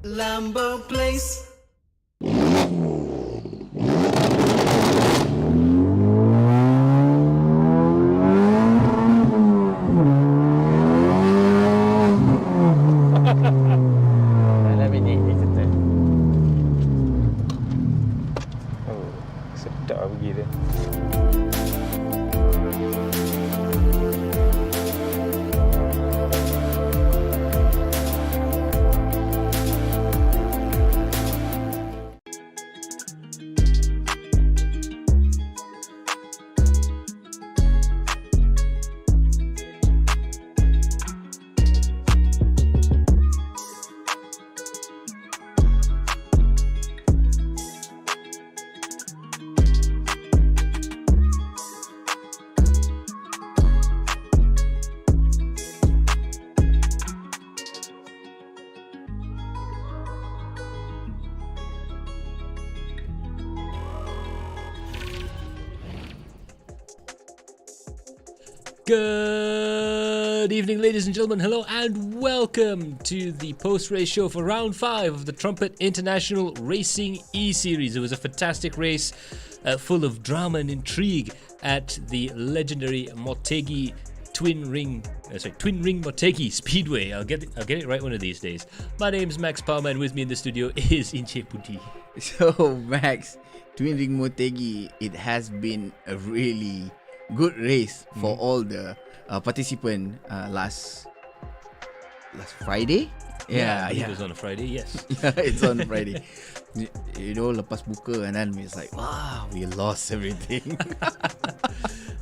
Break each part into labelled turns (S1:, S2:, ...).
S1: LamboPlace.
S2: Dalam minit ni kita. Oh, sedap pergi dia.
S3: Good evening, ladies and gentlemen. Hello and welcome to the post-race show for round 5 of the Trumpet International Racing E-Series. It was a fantastic race full of drama and intrigue at the legendary Motegi Twin Ring Motegi Speedway. I'll get it right one of these days. My name's Max Palmer and with me in the studio is Inche Putih.
S4: So Max, Twin Ring Motegi, it has been a really good race for all the participants last Friday.
S3: Yeah. It was on a Friday, yes.
S4: Yeah, it's on Friday. You know, lepas buka and then it's like, wow, we lost everything.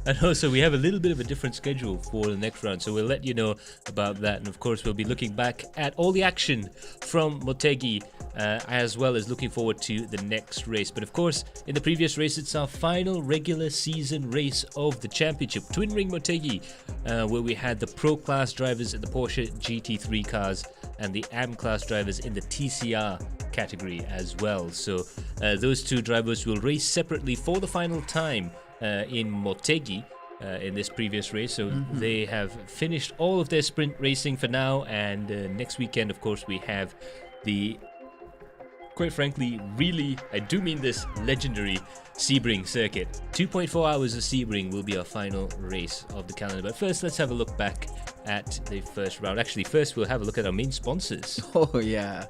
S3: And also we have a little bit of a different schedule for the next round, so we'll let you know about that. And of course we'll be looking back at all the action from Motegi as well as looking forward to the next race. But of course, in the previous race, it's our final regular season race of the championship, Twin Ring Motegi, where we had the Pro Class drivers in the Porsche GT3 cars and the AM Class drivers in the TCR category as well. So those two drivers will race separately for the final time in Motegi in this previous race. So they have finished all of their sprint racing for now, and next weekend, of course, we have the, quite frankly, really, I do mean this, legendary Sebring circuit. 2.4 hours of Sebring will be our final race of the calendar. But first, let's have a look back at the first round. Actually, first we'll have a look at our main sponsors.
S4: Oh yeah,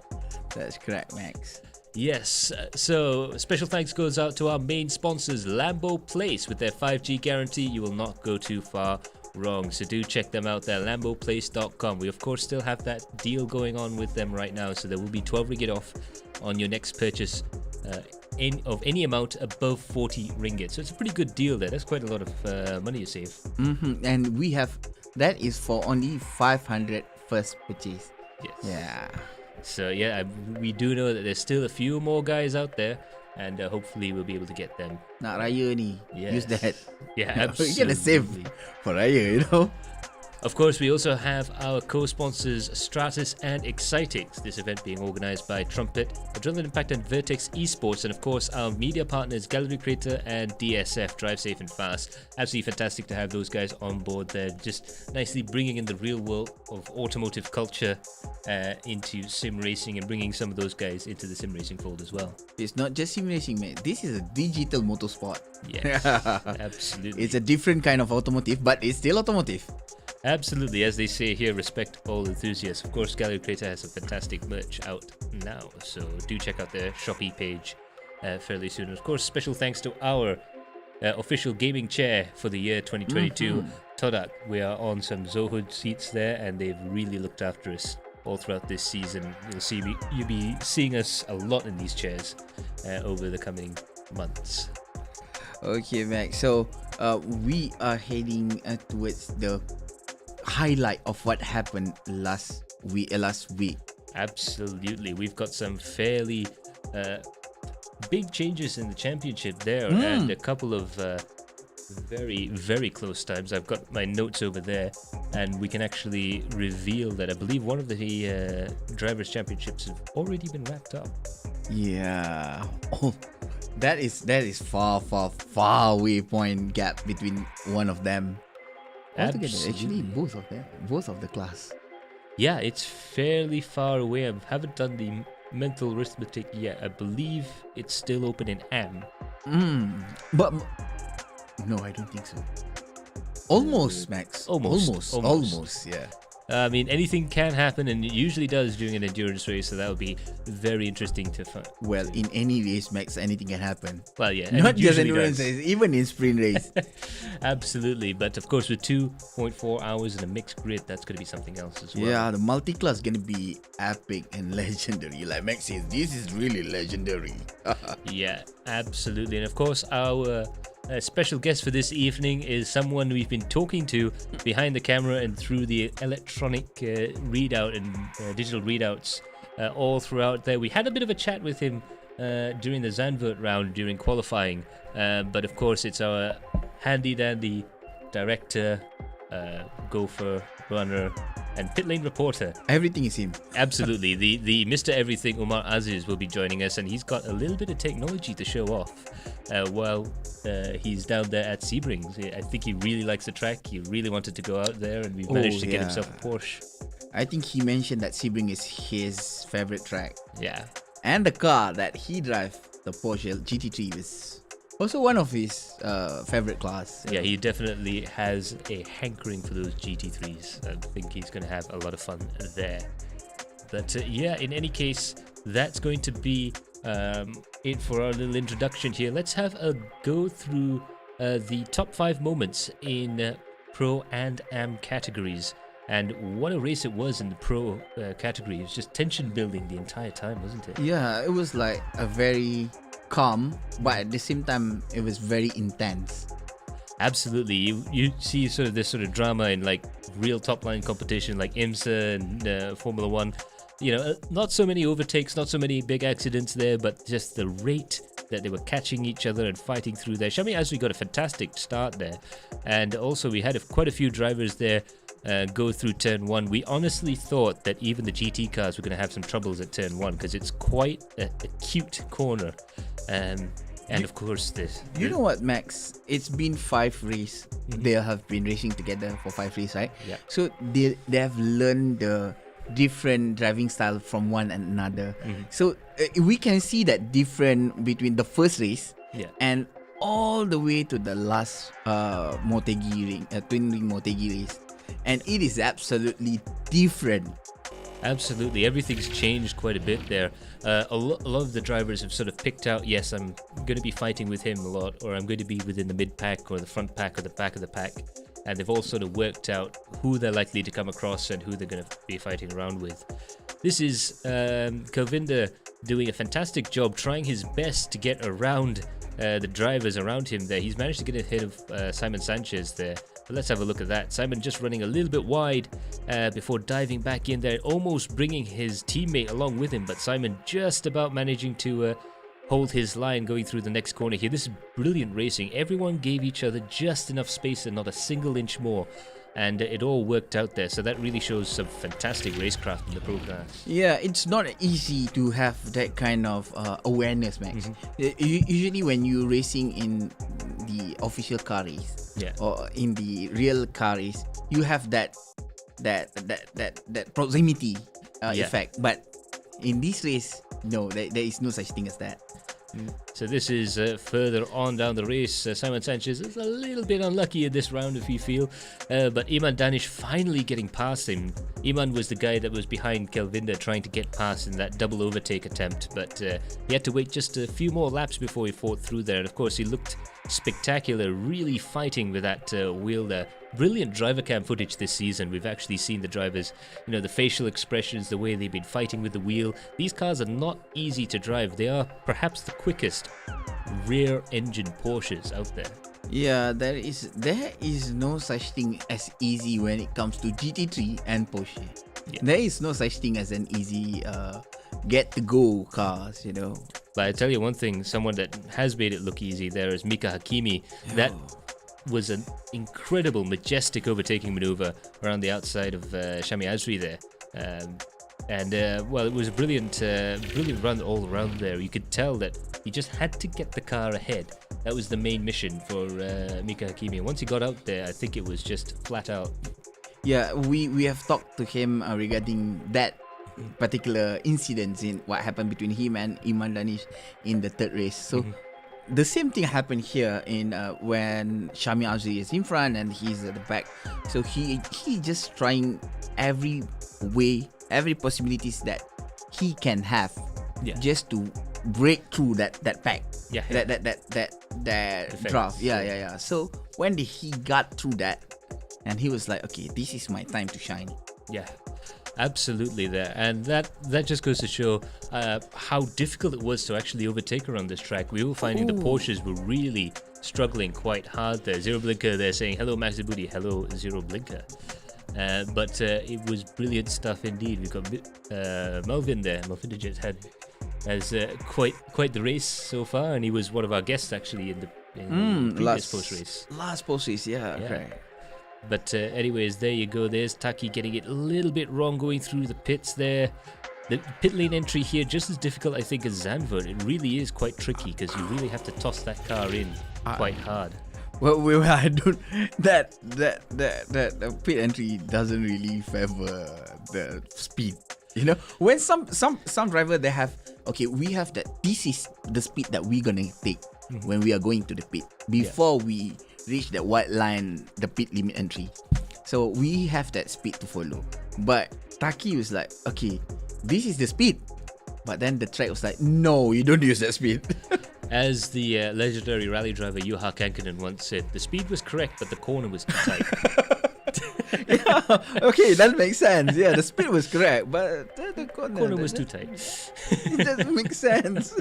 S4: that's correct, Max.
S3: Yes, so special thanks goes out to our main sponsors, LamboPlace. With their 5G guarantee, you will not go too far wrong. So do check them out there, LamboPlace.com. We of course still have that deal going on with them right now, so there will be 12 ringgit off on your next purchase of any amount above 40 ringgit. So it's a pretty good deal there. That's quite a lot of money you save.
S4: And we have, that is for only 500 first purchase.
S3: Yes.
S4: Yeah.
S3: So yeah, we do know that there's still a few more guys out there, and hopefully we'll be able to get them.
S4: Nak raya ni, use that.
S3: Yeah,
S4: You
S3: absolutely.
S4: gotta save for raya, you know.
S3: Of course, we also have our co-sponsors Stratus and Excitix, this event being organised by Trumpet, Adrenaline Impact and Vertex Esports, and of course our media partners Galeri Kereta and DSF, Drive Safe and Fast. Absolutely fantastic to have those guys on board there, just nicely bringing in the real world of automotive culture into sim racing and bringing some of those guys into the sim racing fold as well.
S4: It's not just sim racing, mate. This is a digital motorsport.
S3: Yes, absolutely.
S4: It's a different kind of automotive, but it's still automotive.
S3: Absolutely, as they say here, respect all enthusiasts. Of course, Galeri Kereta has some fantastic merch out now, so do check out their Shopee page fairly soon. Of course, special thanks to our official gaming chair for the year 2022, Todak. We are on some Zohood seats there, and they've really looked after us all throughout this season. You'll be seeing us a lot in these chairs over the coming months.
S4: Okay, Max. So we are heading towards the highlight of what happened last week.
S3: Absolutely, we've got some fairly big changes in the championship there, and a couple of very, very close times. I've got my notes over there, and we can actually reveal that I believe one of the drivers' championships have already been wrapped up.
S4: Yeah. Oh, that is far away point gap between one of them. Altogether, actually, both of the class.
S3: Yeah, it's fairly far away. I haven't done the mental arithmetic yet. I believe it's still open in AM.
S4: But no, I don't think so. Almost, Max. Almost. Yeah.
S3: I mean, anything can happen, and it usually does during an endurance race, so that would be very interesting to find.
S4: Well, in any race, Max, anything can happen.
S3: Well, yeah. and
S4: Not
S3: it
S4: just
S3: usually
S4: endurance
S3: does.
S4: race, even in sprint race.
S3: Absolutely, but of course with 2.4 hours in a mixed grid, that's going to be something else as well.
S4: Yeah, the multi-class gonna be epic and legendary. Like Max says, this is really legendary.
S3: Yeah, absolutely. And of course, our special guest for this evening is someone we've been talking to behind the camera and through the electronic readout and digital readouts all throughout there. We had a bit of a chat with him during the Zandvoort round during qualifying, but of course it's our handy dandy director, gopher, runner, and pit lane reporter.
S4: Everything is him.
S3: Absolutely. The Mr. Everything Umar Aziz will be joining us, and he's got a little bit of technology to show off while he's down there at Sebring. I think he really likes the track. He really wanted to go out there, and we've managed to get himself a Porsche.
S4: I think he mentioned that Sebring is his favorite track.
S3: Yeah.
S4: And the car that he drives, the Porsche GT3, is also one of his favorite class.
S3: Yeah, he definitely has a hankering for those GT3s. I think he's going to have a lot of fun there. But yeah, in any case, that's going to be it for our little introduction here. Let's have a go through the top 5 moments in Pro and Am categories. And what a race it was in the Pro category. It was just tension building the entire time, wasn't it?
S4: Yeah, it was like a very calm, but at the same time, it was very intense.
S3: Absolutely. You see sort of this sort of drama in like real top line competition like IMSA and Formula One. You know, not so many overtakes, not so many big accidents there, but just the rate that they were catching each other and fighting through there. Shami Azri got a fantastic start there. And also we had quite a few drivers there go through turn 1. We honestly thought that even the GT cars were going to have some troubles at turn 1 because it's quite a cute corner. And of course this.
S4: You know what, Max? It's been 5 races. They have been racing together for 5 races, right?
S3: Yeah.
S4: So they have learned the different driving style from one another. So we can see that different between the first race and all the way to the last Motegi ring, twin ring Motegi race. And it is absolutely different.
S3: Absolutely, everything's changed quite a bit there. A lot of the drivers have sort of picked out, yes, I'm going to be fighting with him a lot, or I'm going to be within the mid pack or the front pack or the back of the pack. And they've all sort of worked out who they're likely to come across and who they're going to be fighting around with. This is Kelvinder doing a fantastic job, trying his best to get around the drivers around him there. He's managed to get ahead of Simon Sanchez there. But let's have a look at that. Simon just running a little bit wide before diving back in there, almost bringing his teammate along with him. But Simon just about managing to hold his line going through the next corner here. This is brilliant racing. Everyone gave each other just enough space and not a single inch more. And it all worked out there. So that really shows some fantastic racecraft in the pro class.
S4: Yeah, it's not easy to have that kind of awareness, Max. Usually when you're racing in the official car race or in the real car race, you have that proximity effect. But in this race, no, there is no such thing as that.
S3: So this is further on down the race. Simon Sanchez is a little bit unlucky in this round, if you feel. But Iman Danish finally getting past him. Iman was the guy that was behind Kelvinder trying to get past in that double overtake attempt. But he had to wait just a few more laps before he fought through there. And of course, he looked spectacular, really fighting with that wheel there. Brilliant driver cam footage this season. We've actually seen the drivers, you know, the facial expressions, the way they've been fighting with the wheel. These cars are not easy to drive. They are perhaps the quickest rear engine Porsches out there.
S4: Yeah, there is no such thing as easy when it comes to GT3 and Porsche. There is no such thing as an easy get to go cars, you know.
S3: But I tell you one thing, someone that has made it look easy there is Mika Hakimi. That was an incredible, majestic overtaking maneuver around the outside of Shami Azri there. Well, it was a brilliant run all around there. You could tell that he just had to get the car ahead. That was the main mission for Mika Hakimi. And once he got out there, I think it was just flat out.
S4: Yeah, we have talked to him regarding that particular incidents in what happened between him and Iman Danish in the third race. So the same thing happened here in when Shami Azri is in front and he's at the back. So he just trying every way, every possibilities that he can have, just to break through that pack. That draft. Yeah. So when he got through that, and he was like, okay, this is my time to shine.
S3: Yeah, absolutely there. And that just goes to show how difficult it was to actually overtake her on this track. We were finding the Porsches were really struggling quite hard there. Zero Blinker there saying, hello Max Booty, hello Zero Blinker. But it was brilliant stuff indeed. We've got Melvin there. Melvin Digits has quite the race so far, and he was one of our guests actually in the previous post race.
S4: Last post race, okay.
S3: But anyways, there you go. There's Taki getting it a little bit wrong going through the pits there. The pit lane entry here just as difficult, I think, as Zandvoort. It really is quite tricky because you really have to toss that car in quite hard.
S4: Well, I don't. That pit entry doesn't really favor the speed. You know, when some driver they have, okay, we have that. This is the speed that we're gonna take when we are going to the pit before we reach that white line, the pit limit entry. So we have that speed to follow. But Taki was like, okay, this is the speed. But then the track was like, no, you don't use that speed.
S3: As the legendary rally driver Juha Kankinen once said, the speed was correct, but the corner was too tight.
S4: Okay, that makes sense. Yeah, the speed was correct, but the corner
S3: was too tight.
S4: It doesn't make sense.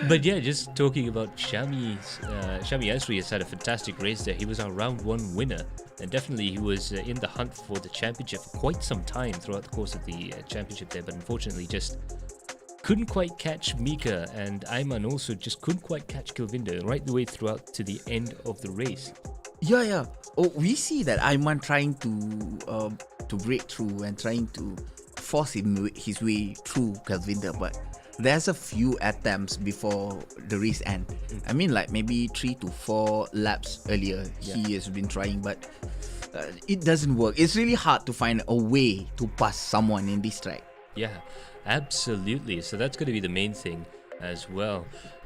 S3: But yeah, just talking about Shami Azri has had a fantastic race there. He was our round one winner, and definitely he was in the hunt for the championship for quite some time throughout the course of the championship there, but unfortunately just couldn't quite catch Mika, and Ayman also just couldn't quite catch Kilvinder right the way throughout to the end of the race.
S4: Yeah. Oh, we see that Ayman trying to break through and trying to force his way through Kilvinder, but there's a few attempts before the race end. I mean, like maybe 3 to 4 laps earlier, he has been trying, but it doesn't work. It's really hard to find a way to pass someone in this track.
S3: Yeah, absolutely. So that's going to be the main thing as well.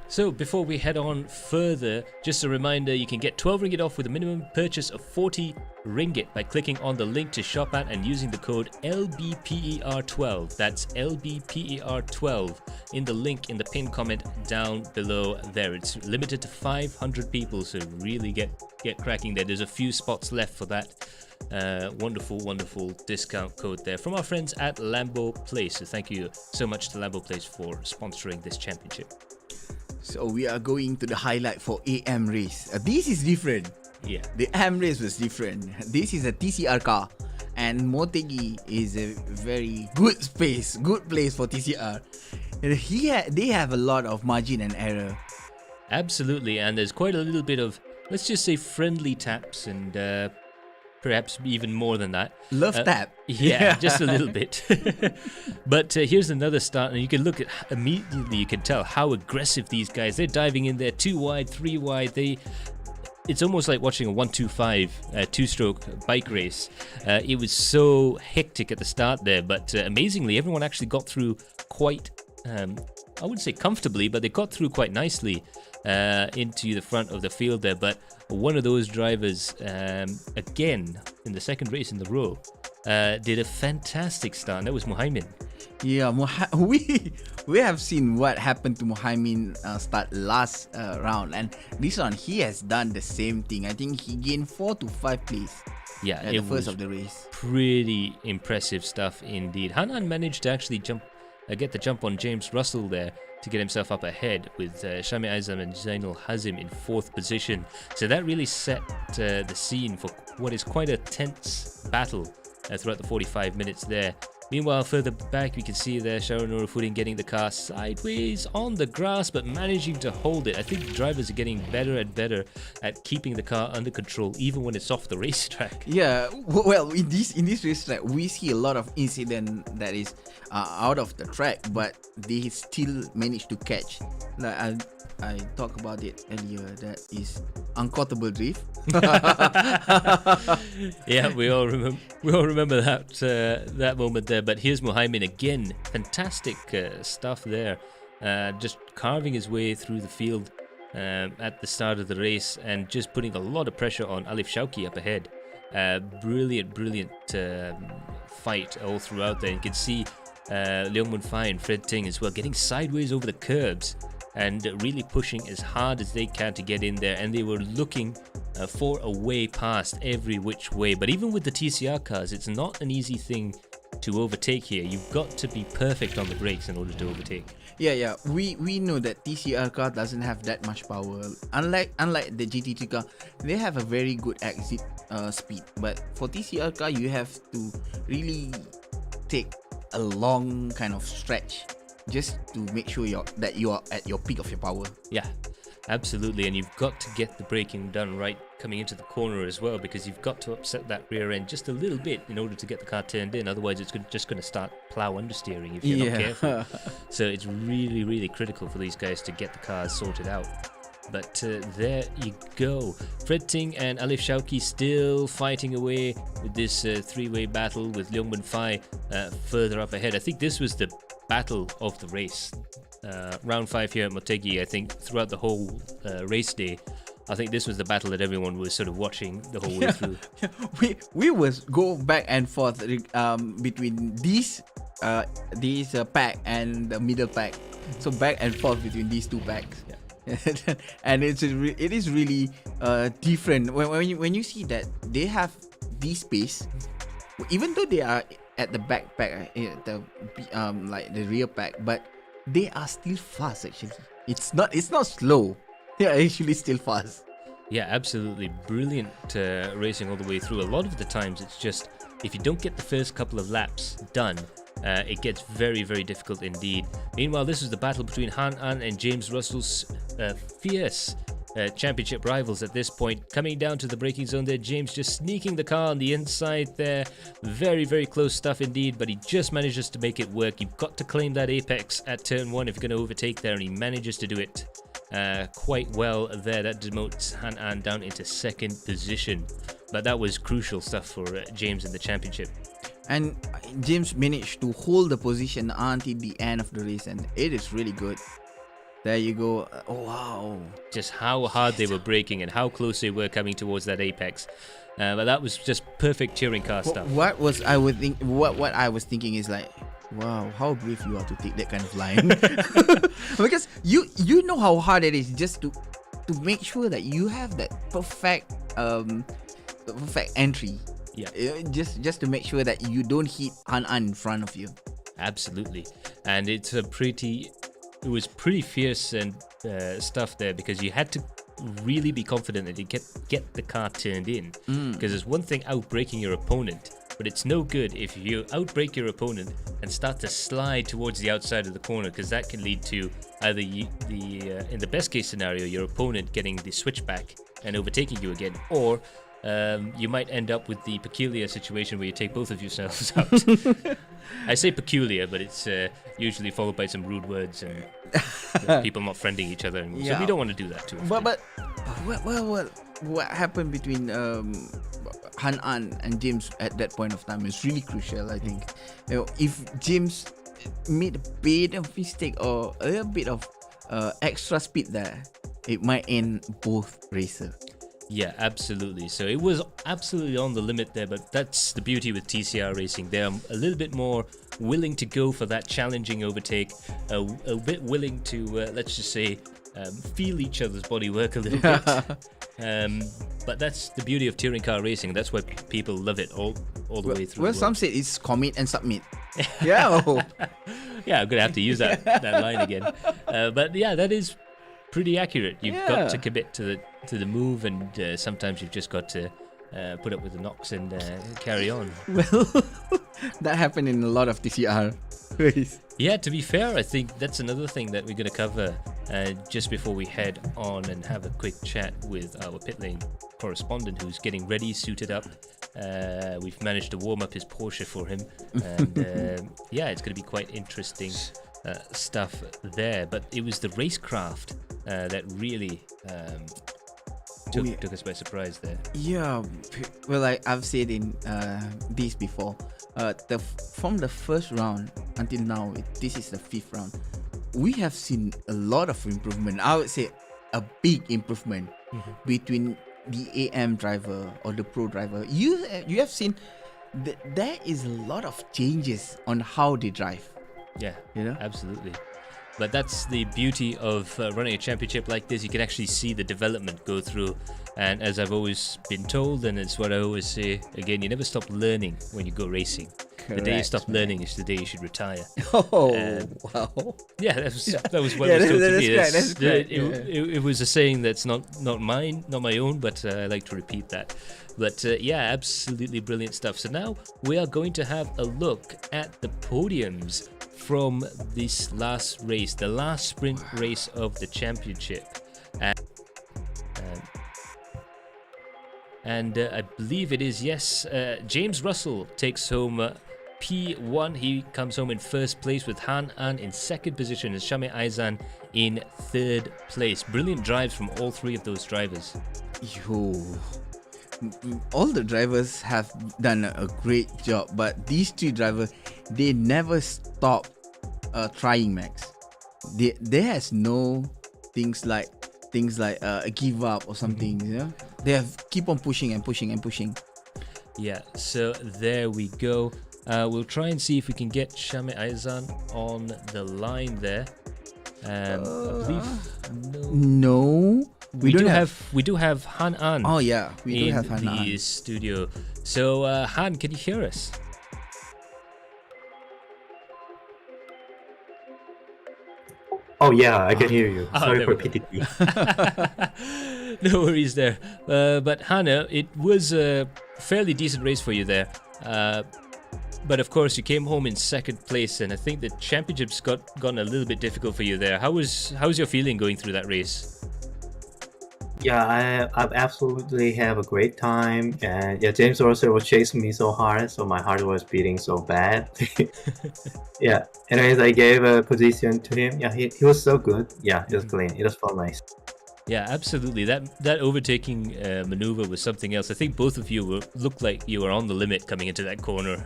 S3: So before we head on further, just a reminder, you can get 12 ringgit off with a minimum purchase of 40 ringgit by clicking on the link to shop at and using the code LBPER12. That's LBPER12 in the link in the pinned comment down below there. It's limited to 500 people, so really get cracking there. There's a few spots left for that. Wonderful discount code there from our friends at LamboPlace. So thank you so much to LamboPlace for sponsoring this championship.
S4: So we are going to the highlight for AM race. This is different.
S3: Yeah.
S4: The AM race was different. This is a TCR car, and Motegi is a very good place for TCR. They have a lot of margin and error.
S3: Absolutely, and there's quite a little bit of, let's just say, friendly taps and perhaps even more than that.
S4: Love tap.
S3: Yeah, just a little bit. But here's another start, and you can look at immediately. You can tell how aggressive these guys. They're diving in there, 2 wide, 3 wide. It's almost like watching a 125 two-stroke bike race. It was so hectic at the start there, but amazingly, everyone actually got through quite, I wouldn't say comfortably, but they got through quite nicely into the front of the field there. But one of those drivers, again, in the second race in the row, did a fantastic start, and that was Muhaimin.
S4: Yeah, we have seen what happened to Muhaimin start last round, and this one he has done the same thing. I think he gained 4 to 5 place.
S3: Yeah,
S4: at the first of the race.
S3: Pretty impressive stuff indeed. Hanan managed to actually get the jump on James Russell there to get himself up ahead, with Shami Aizam and Zainul Hazim in 4th position. So that really set the scene for what is quite a tense battle throughout the 45 minutes there. Meanwhile, further back, we can see there Sharon Norufuddin getting the car sideways on the grass, but managing to hold it. I think the drivers are getting better and better at keeping the car under control, even when it's off the racetrack.
S4: Yeah, well, in this racetrack, we see a lot of incident that is out of the track, but they still manage to catch. Like I talked about it earlier. That is unquotable drift.
S3: Yeah, we all remember that moment there. But here's Muhaimin again. Fantastic stuff there. Just carving his way through the field at the start of the race and just putting a lot of pressure on Alif Shauki up ahead. Brilliant fight all throughout there. You can see Leong Mun Fai and Fred Ting as well getting sideways over the curbs and really pushing as hard as they can to get in there, and they were looking for a way past every which way. But even with the TCR cars, it's not an easy thing to overtake here. You've got to be perfect on the brakes in order to overtake.
S4: Yeah. We know that TCR car doesn't have that much power. Unlike the GT3 car, they have a very good exit speed. But for TCR car, you have to really take a long kind of stretch just to make sure that you are at your peak of your power.
S3: Yeah, absolutely. And you've got to get the braking done right coming into the corner as well, because you've got to upset that rear end just a little bit in order to get the car turned in. Otherwise, it's just going to start plow understeering if you're not careful. So it's really critical for these guys to get the cars sorted out. But there you go. Fred Ting and Alif Shauki still fighting away with this three-way battle with Leong Mun Fai further up ahead. I think this was the battle of the race. Round 5 here at Motegi, I think throughout the whole race day, I think this was the battle that everyone was sort of watching the whole way through.
S4: we was go back and forth between these pack and the middle pack. So back and forth between these two packs.
S3: Yeah.
S4: And it is really different when you see that they have this space, even though they are at the back pack, like the rear pack, but they are still fast. Actually, it's not slow. They are actually still fast.
S3: Yeah, absolutely brilliant racing all the way through. A lot of the times it's just if you don't get the first couple of laps done, it gets very difficult indeed. Meanwhile, this is the battle between Han An and James Russell's fierce championship rivals at this point. Coming down to the braking zone there, James just sneaking the car on the inside there. Very close stuff indeed, but he just manages to make it work. You've got to claim that apex at turn 1 if you're going to overtake there, and he manages to do it quite well there. That demotes Han An down into second position. But that was crucial stuff for James in the championship.
S4: And James managed to hold the position until the end of the race, and it is really good. There you go. Oh, wow.
S3: Just how hard they were braking and how close they were coming towards that apex. But that was just perfect touring car stuff.
S4: What I was thinking is like, wow, how brave you are to take that kind of line. Because you know how hard it is just to make sure that you have that perfect entry.
S3: Yeah.
S4: Just to make sure that you don't hit Han An in front of you.
S3: Absolutely. And it was pretty fierce and stuff there, because you had to really be confident that you get the car turned in. Because there's one thing outbraking your opponent, but it's no good if you outbrake your opponent and start to slide towards the outside of the corner, because that can lead to either in the best case scenario, your opponent getting the switchback and overtaking you again, or you might end up with the peculiar situation where you take both of yourselves out. I say peculiar, but it's usually followed by some rude words and people not friending each other. So we don't want to do that too often.
S4: But what happened between Han An and James at that point of time is really crucial, I think. If James made a bit of mistake or a little bit of extra speed there, it might end both racers.
S3: Yeah, absolutely. So it was absolutely on the limit there, but that's the beauty with TCR racing. They're a little bit more willing to go for that challenging overtake, a bit willing to, let's just say, feel each other's body work a little bit. But that's the beauty of touring car racing. That's why people love it all the way through.
S4: Well, some say it's commit and submit. Yeah.
S3: Yeah, I'm going to have to use that line again. But yeah, that is pretty accurate. You've got to commit to the move, and sometimes you've just got to put up with the knocks and carry on.
S4: Well, that happened in a lot of TCR race.
S3: Yeah, to be fair, I think that's another thing that we're going to cover just before we head on and have a quick chat with our pit lane correspondent who's getting ready, suited up. We've managed to warm up his Porsche for him, and yeah, it's going to be quite interesting stuff there. But it was the racecraft that really took us by surprise there.
S4: Yeah, well, I've said in this before. From the first round until now, this is the 5th round. We have seen a lot of improvement. I would say a big improvement between the AM driver or the pro driver. You have seen there is a lot of changes on how they drive.
S3: Yeah,
S4: you know,
S3: absolutely. But that's the beauty of running a championship like this. You can actually see the development go through. And as I've always been told, and it's what I always say, again, you never stop learning when you go racing.
S4: Correct,
S3: the day you stop learning is the day you should retire.
S4: Oh, wow.
S3: Yeah, that was what was told to me.
S4: That's great.
S3: It was a saying that's not mine, not my own, but I like to repeat that. But yeah, absolutely brilliant stuff. So now we are going to have a look at the podiums from this last race, the last sprint race of the championship. And I believe it is, yes, James Russell takes home P1. He comes home in first place with Han An in second position and Shame Aizan in third place. Brilliant drives from all three of those drivers.
S4: Yo, all the drivers have done a great job, but these three drivers, they never stop trying, Max. There has no things like a give up or something. You know, they have keep on pushing and pushing and pushing.
S3: Yeah, so there we go. We'll try and see if we can get Shame Aizan on the line there. I believe
S4: no. We
S3: do have Han An.
S4: Oh yeah, we do have Han
S3: in
S4: An
S3: the studio. So Han, can you hear us?
S1: Oh yeah, I can hear you. Sorry
S3: there
S1: for
S3: we go.
S1: PTT.
S3: No worries there. But Hannah, it was a fairly decent race for you there. But of course, you came home in second place, and I think the championship's gotten a little bit difficult for you there. How was your feeling going through that race?
S1: Yeah, I absolutely have a great time, and yeah, James Russell was chasing me so hard, so my heart was beating so bad. Yeah. Anyways, I gave a position to him. Yeah, he was so good. Yeah, it was clean. It was so nice.
S3: Yeah, absolutely. That overtaking maneuver was something else. I think both of you looked like you were on the limit coming into that corner.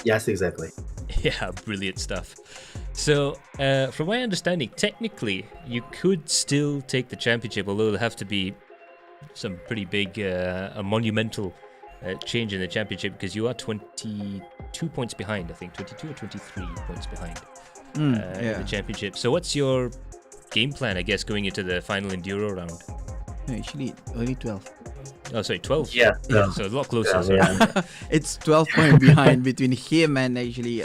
S1: Yes, exactly.
S3: Yeah, brilliant stuff. So, from my understanding, technically, you could still take the championship, although there'll have to be some pretty big, a monumental change in the championship, because you are 22 points behind, I think, 22 or 23 points behind in the championship. So what's your game plan, I guess, going into the final Enduro round?
S4: Actually, only 12.
S3: Oh, sorry, 12?
S1: Yeah.
S3: So a lot closer.
S1: Yeah.
S4: It's 12 points behind between him and actually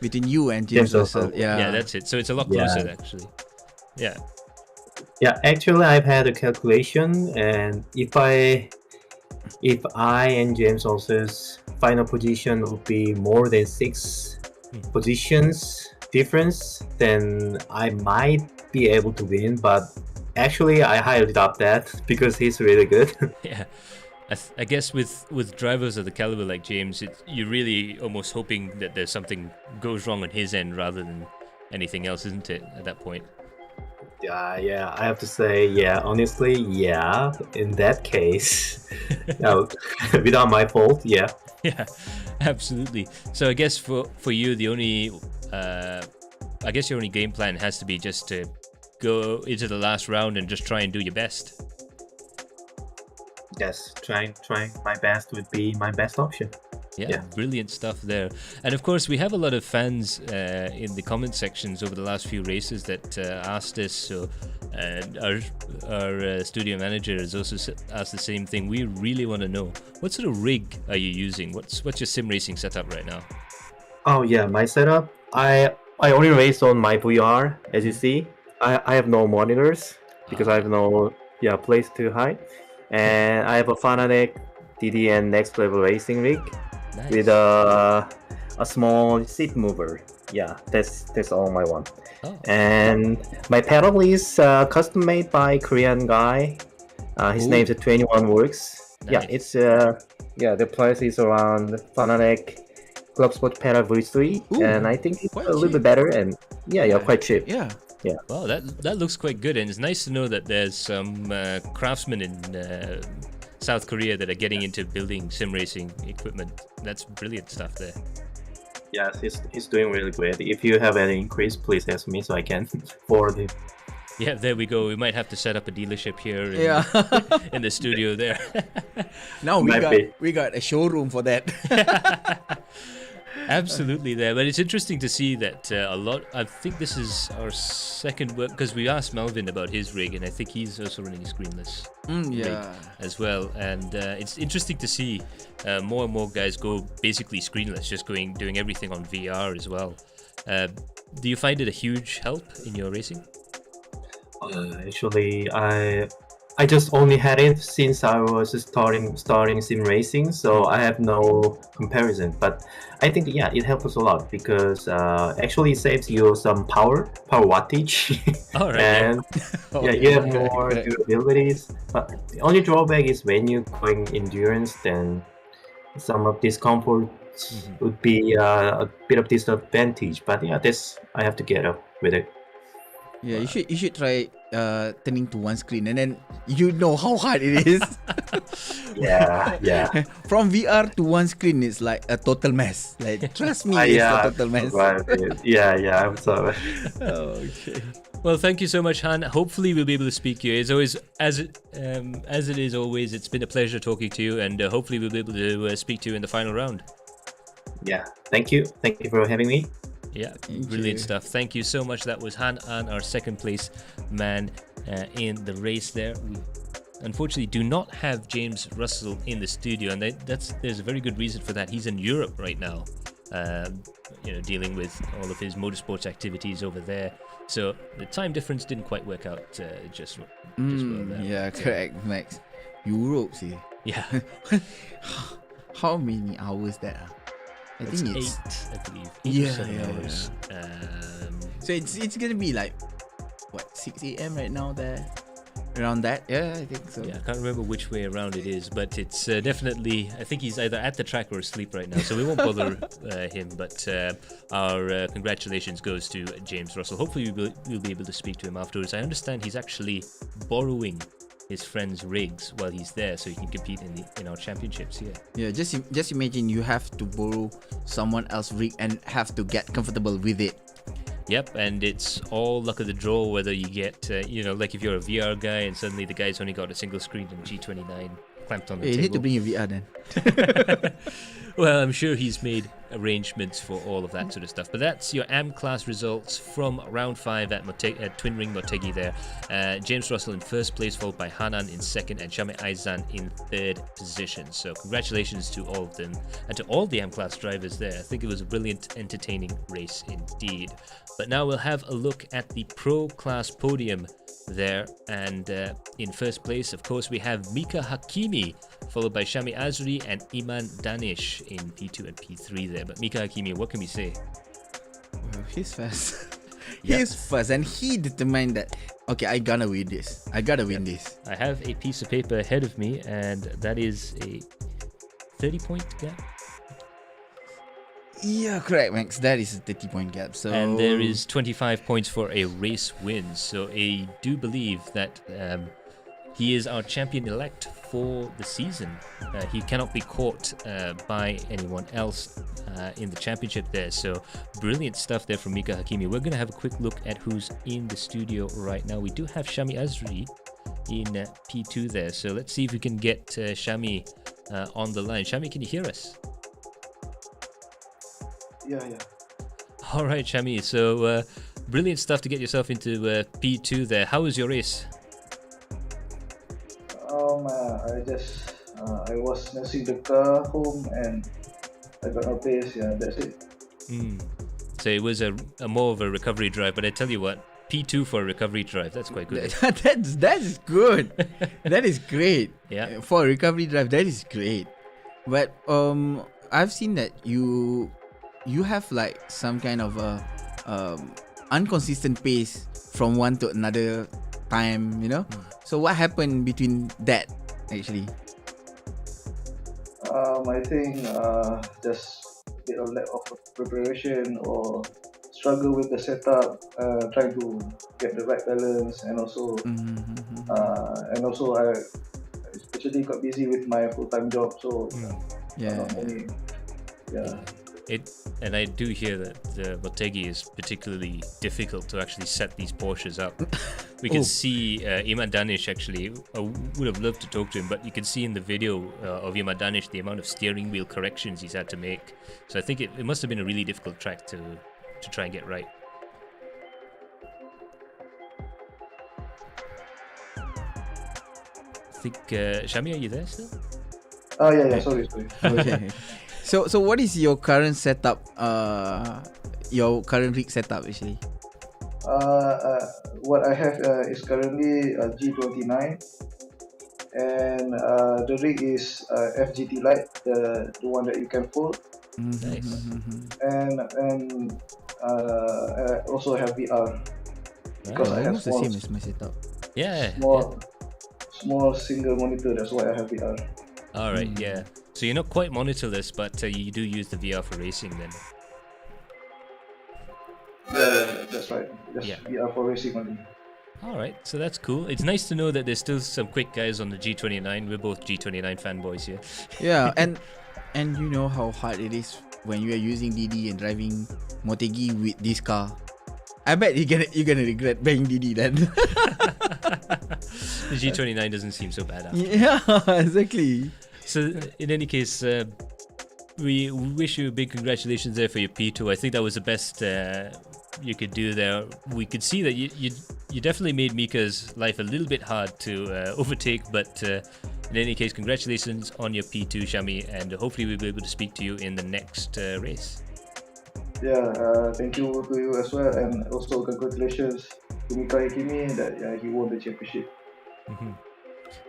S4: between you and James Russell.
S3: Yeah, that's it. So it's a lot closer, actually. Yeah.
S1: Yeah, actually, I've had a calculation, and if I and James Russell's final position would be more than 6 positions difference, then I might be able to win, but actually I highly doubt that because he's really good.
S3: Yeah, I guess with drivers of the caliber like James, you're really almost hoping that there's something goes wrong on his end rather than anything else, isn't it, at that point?
S1: Yeah, I have to say, honestly, in that case, without my fault, yeah.
S3: Yeah, absolutely. So I guess for you, the only, your only game plan has to be just to go into the last round and just try and do your best.
S1: Yes, trying my best would be my best option.
S3: Yeah, brilliant stuff there. And of course, we have a lot of fans in the comment sections over the last few races that asked us. So our studio manager has also asked the same thing. We really want to know, what sort of rig are you using? What's your sim racing setup right now?
S1: Oh yeah, my setup. I only race on my VR, as you see. I have no monitors because I have no place to hide, and I have a Fanatec DDN Next Level Racing rig. Nice. With a small seat mover. Yeah, that's all I want. Oh. And my pedal is custom made by Korean guy. His name's 21 Works. Nice. Yeah, it's the price is around Fanatec Club Sport Pedal V3, and I think it's a little bit better, and quite cheap.
S4: Yeah,
S3: Wow, that looks quite good, and it's nice to know that there's some craftsmen in South Korea that are getting into building sim racing equipment. That's brilliant stuff there.
S1: Yes, he's doing really great. If you have any increase, please ask me so I can forward him.
S3: Yeah, there we go. We might have to set up a dealership here in,
S4: Yeah.
S3: in the studio there.
S4: Now
S1: Might be.
S4: we got a showroom for that.
S3: Absolutely there, but it's interesting to see that a lot. I think this is our second work because we asked Melvin about his rig, and I think he's also running a screenless rig as well. And it's interesting to see more and more guys go basically screenless, just doing everything on VR as well. Do you find it a huge help in your racing?
S1: Actually, I just only had it since I was starting sim racing, so I have no comparison. But I think it helps a lot because actually it saves you some power wattage,
S3: All right.
S1: and you have more
S4: correct.
S1: durabilities. But the only drawback is when you're going endurance, then some of discomforts would be a bit of disadvantage. But this I have to get up with it.
S4: Yeah, you should try turning to one screen, and then you know how hard it is.
S1: Yeah.
S4: From VR to one screen, it's like a total mess. Like, trust me, it's a total mess.
S1: I'm sorry.
S4: Okay.
S3: Well, thank you so much, Han. Hopefully, we'll be able to speak to you. It's always, as it is always, it's been a pleasure talking to you, and hopefully, we'll be able to speak to you in the final round.
S1: Yeah, thank you for having me.
S3: Yeah, brilliant stuff. Thank you so much. That was Han An, our second place man in the race there. We unfortunately do not have James Russell in the studio, and there's a very good reason for that. He's in Europe right now, dealing with all of his motorsports activities over there. So the time difference didn't quite work out just well there.
S4: Yeah, correct, Max. Europe, see.
S3: Yeah.
S4: How many hours that? I think it's
S3: 8, I believe. 8
S4: Yeah,
S3: or 7
S4: yeah,
S3: hours.
S4: So it's gonna be like what, 6 a.m. right now there, around that. Yeah, I think so.
S3: Yeah, I can't remember which way around it is, but it's definitely. I think he's either at the track or asleep right now, so we won't bother him. But our congratulations goes to James Russell. Hopefully, we'll be able to speak to him afterwards. I understand he's actually borrowing his friends' rigs while he's there, so he can compete in our championships here.
S4: Yeah, just imagine you have to borrow someone else's rig and have to get comfortable with it.
S3: Yep, and it's all luck of the draw whether you get, like if you're a VR guy and suddenly the guy's only got a single screen and G29 clamped on the
S4: You
S3: table.
S4: need to bring your VR then.
S3: Well, I'm sure he's made arrangements for all of that sort of stuff. But that's your AM class results from round 5 at Twin Ring Motegi there. James Russell in first place, followed by Hanan in second, and Shame Aizan in third position. So congratulations to all of them and to all the AM class drivers there. I think it was a brilliant, entertaining race indeed. But now we'll have a look at the pro class podium there, and in first place, of course, we have Mika Hakimi, followed by Shami Azri and Iman Danish in P2 and P3 there. But Mika Hakimi, what can we say?
S4: Well, he's fast.
S3: Yep.
S4: He's fast, and he determined that, okay, I gotta win this. I gotta win this.
S3: I have a piece of paper ahead of me, and that is a 30-point gap.
S4: Yeah, correct, Max. That is a 30-point gap. So,
S3: And there is 25 points for a race win. So I do believe that he is our champion-elect for the season. He cannot be caught by anyone else in the championship there. So brilliant stuff there from Mika Hakimi. We're going to have a quick look at who's in the studio right now. We do have Shami Azri in P2 there. So let's see if we can get Shami on the line. Shami, can you hear us?
S5: Yeah.
S3: All right, Shami. So brilliant stuff to get yourself into P2 there. How was your race?
S5: I was nursing the car home and I got no pace. Yeah, that's it.
S3: So it was a more of a recovery drive, but I tell you what, P2 for a recovery drive, that's quite good.
S4: that is good. That is great.
S3: Yeah.
S4: For a recovery drive, that is great. But I've seen that you have like some kind of a inconsistent pace from one to another time, you know. So what happened between that actually?
S5: I think just a bit of lack of preparation or struggle with the setup, trying to get the right balance, and also I especially got busy with my full-time job, so not many. Yeah.
S3: And I do hear that Motegi is particularly difficult to actually set these Porsches up. We can see Iman Danish actually. I would have loved to talk to him, but you can see in the video of Iman Danish the amount of steering wheel corrections he's had to make. So I think it must have been a really difficult track to try and get right. I think Shami, are you there still?
S5: Yeah. Sorry.
S4: Okay. So what is your current setup? Your current rig setup actually?
S5: What I have is currently a G29, and the rig is FGT Lite, the one that you can fold.
S3: Nice.
S5: And I also have VR because I have
S4: almost the same as my setup.
S3: Yeah.
S5: Small single monitor. That's why I have VR.
S3: All right. Yeah. So you're not quite monitorless, but you do use the VR for racing then.
S5: Yeah, that's right. Just VR for racing only.
S3: All right, so that's cool. It's nice to know that there's still some quick guys on the G29. We're both G29 fanboys here.
S4: Yeah, and you know how hard it is when you are using DD and driving Motegi with this car. I bet you're gonna regret buying DD then.
S3: The G29 doesn't seem so bad after.
S4: Yeah, exactly.
S3: So in any case, we wish you a big congratulations there for your P2. I think that was the best you could do there. We could see that you definitely made Mika's life a little bit hard to overtake, but in any case, congratulations on your P2, Shami, and hopefully we'll be able to speak to you in the next race.
S5: Yeah, thank you to you as well, and also congratulations to Mika Ikimi that he won the championship.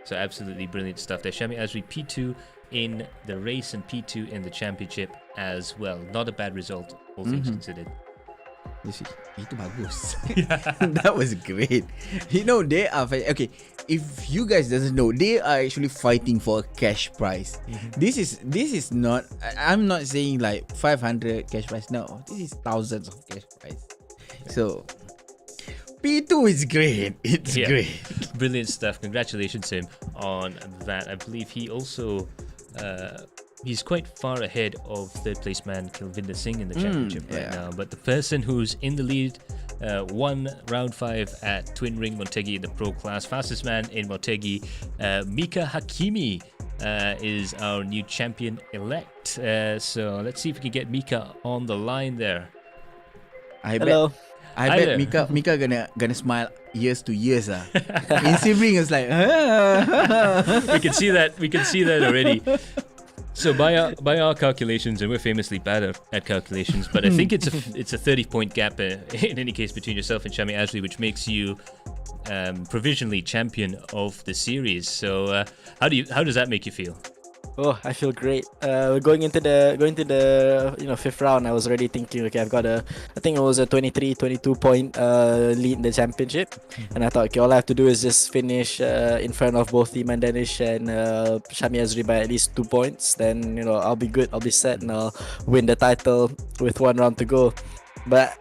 S3: So absolutely brilliant stuff there. Shami Azri P2 in the race and P2 in the championship as well. Not a bad result, all things considered.
S4: Itu bagus. That was great. You know, they are okay. If you guys doesn't know, they are actually fighting for a cash prize. This is not. I'm not saying like 500 cash prize. No, this is thousands of cash prize. So P2 is great. It's great.
S3: Brilliant stuff. Congratulations to him on that. I believe he also. He's quite far ahead of third place man Kilvinder Singh in the championship right now. But the person who's in the lead won round 5 at Twin Ring Motegi in the pro class. Fastest man in Motegi, Mika Hakimi, is our new champion elect. So let's see if we can get Mika on the line there.
S4: I bet Mika gonna smile years to years. In Sebring, it's like
S3: we can see that already. So by our calculations, and we're famously bad at calculations, but I think it's a 30-point gap in any case between yourself and Shami Azri, which makes you provisionally champion of the series. So how does that make you feel?
S6: Oh, I feel great. Going into the fifth round, I was already thinking, okay, I think it was a 22 point lead in the championship, and I thought, okay, all I have to do is just finish in front of both Iman Danish and Shami Azri by at least 2 points. Then I'll be good, I'll be set, and I'll win the title with 1 round to go. But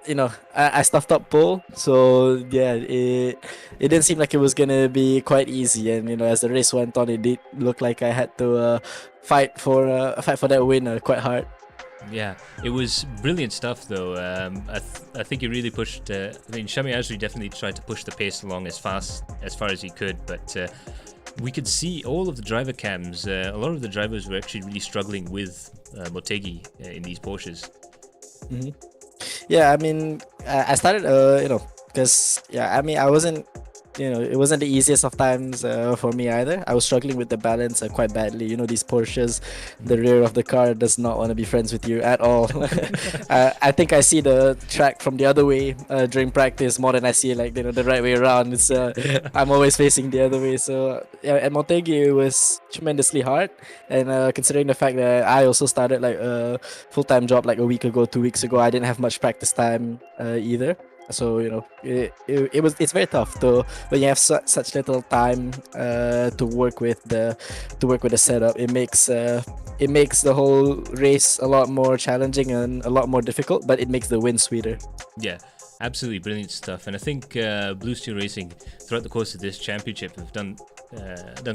S6: I stuffed up pole, so yeah, it didn't seem like it was gonna be quite easy. And as the race went on, it did look like I had to fight for that win quite hard.
S3: Yeah, it was brilliant stuff though. I think he really pushed. Shami Azri definitely tried to push the pace along as far as he could, but we could see all of the driver cams. A lot of the drivers were actually really struggling with Motegi in these Porsches.
S6: Yeah, I mean, I started, because I wasn't, it wasn't the easiest of times for me either. I was struggling with the balance quite badly. These Porsches, the rear of the car does not want to be friends with you at all. I think I see the track from the other way during practice more than I see the right way around. It's I'm always facing the other way. So at Motegi it was tremendously hard, and considering the fact that I also started a full-time job a week ago, 2 weeks ago, I didn't have much practice time either. So it's very tough to when you have such little time to work with the setup. It makes the whole race a lot more challenging and a lot more difficult, but it makes the win sweeter.
S3: Yeah, absolutely brilliant stuff. And I think Blue Steel Racing, throughout the course of this championship, have done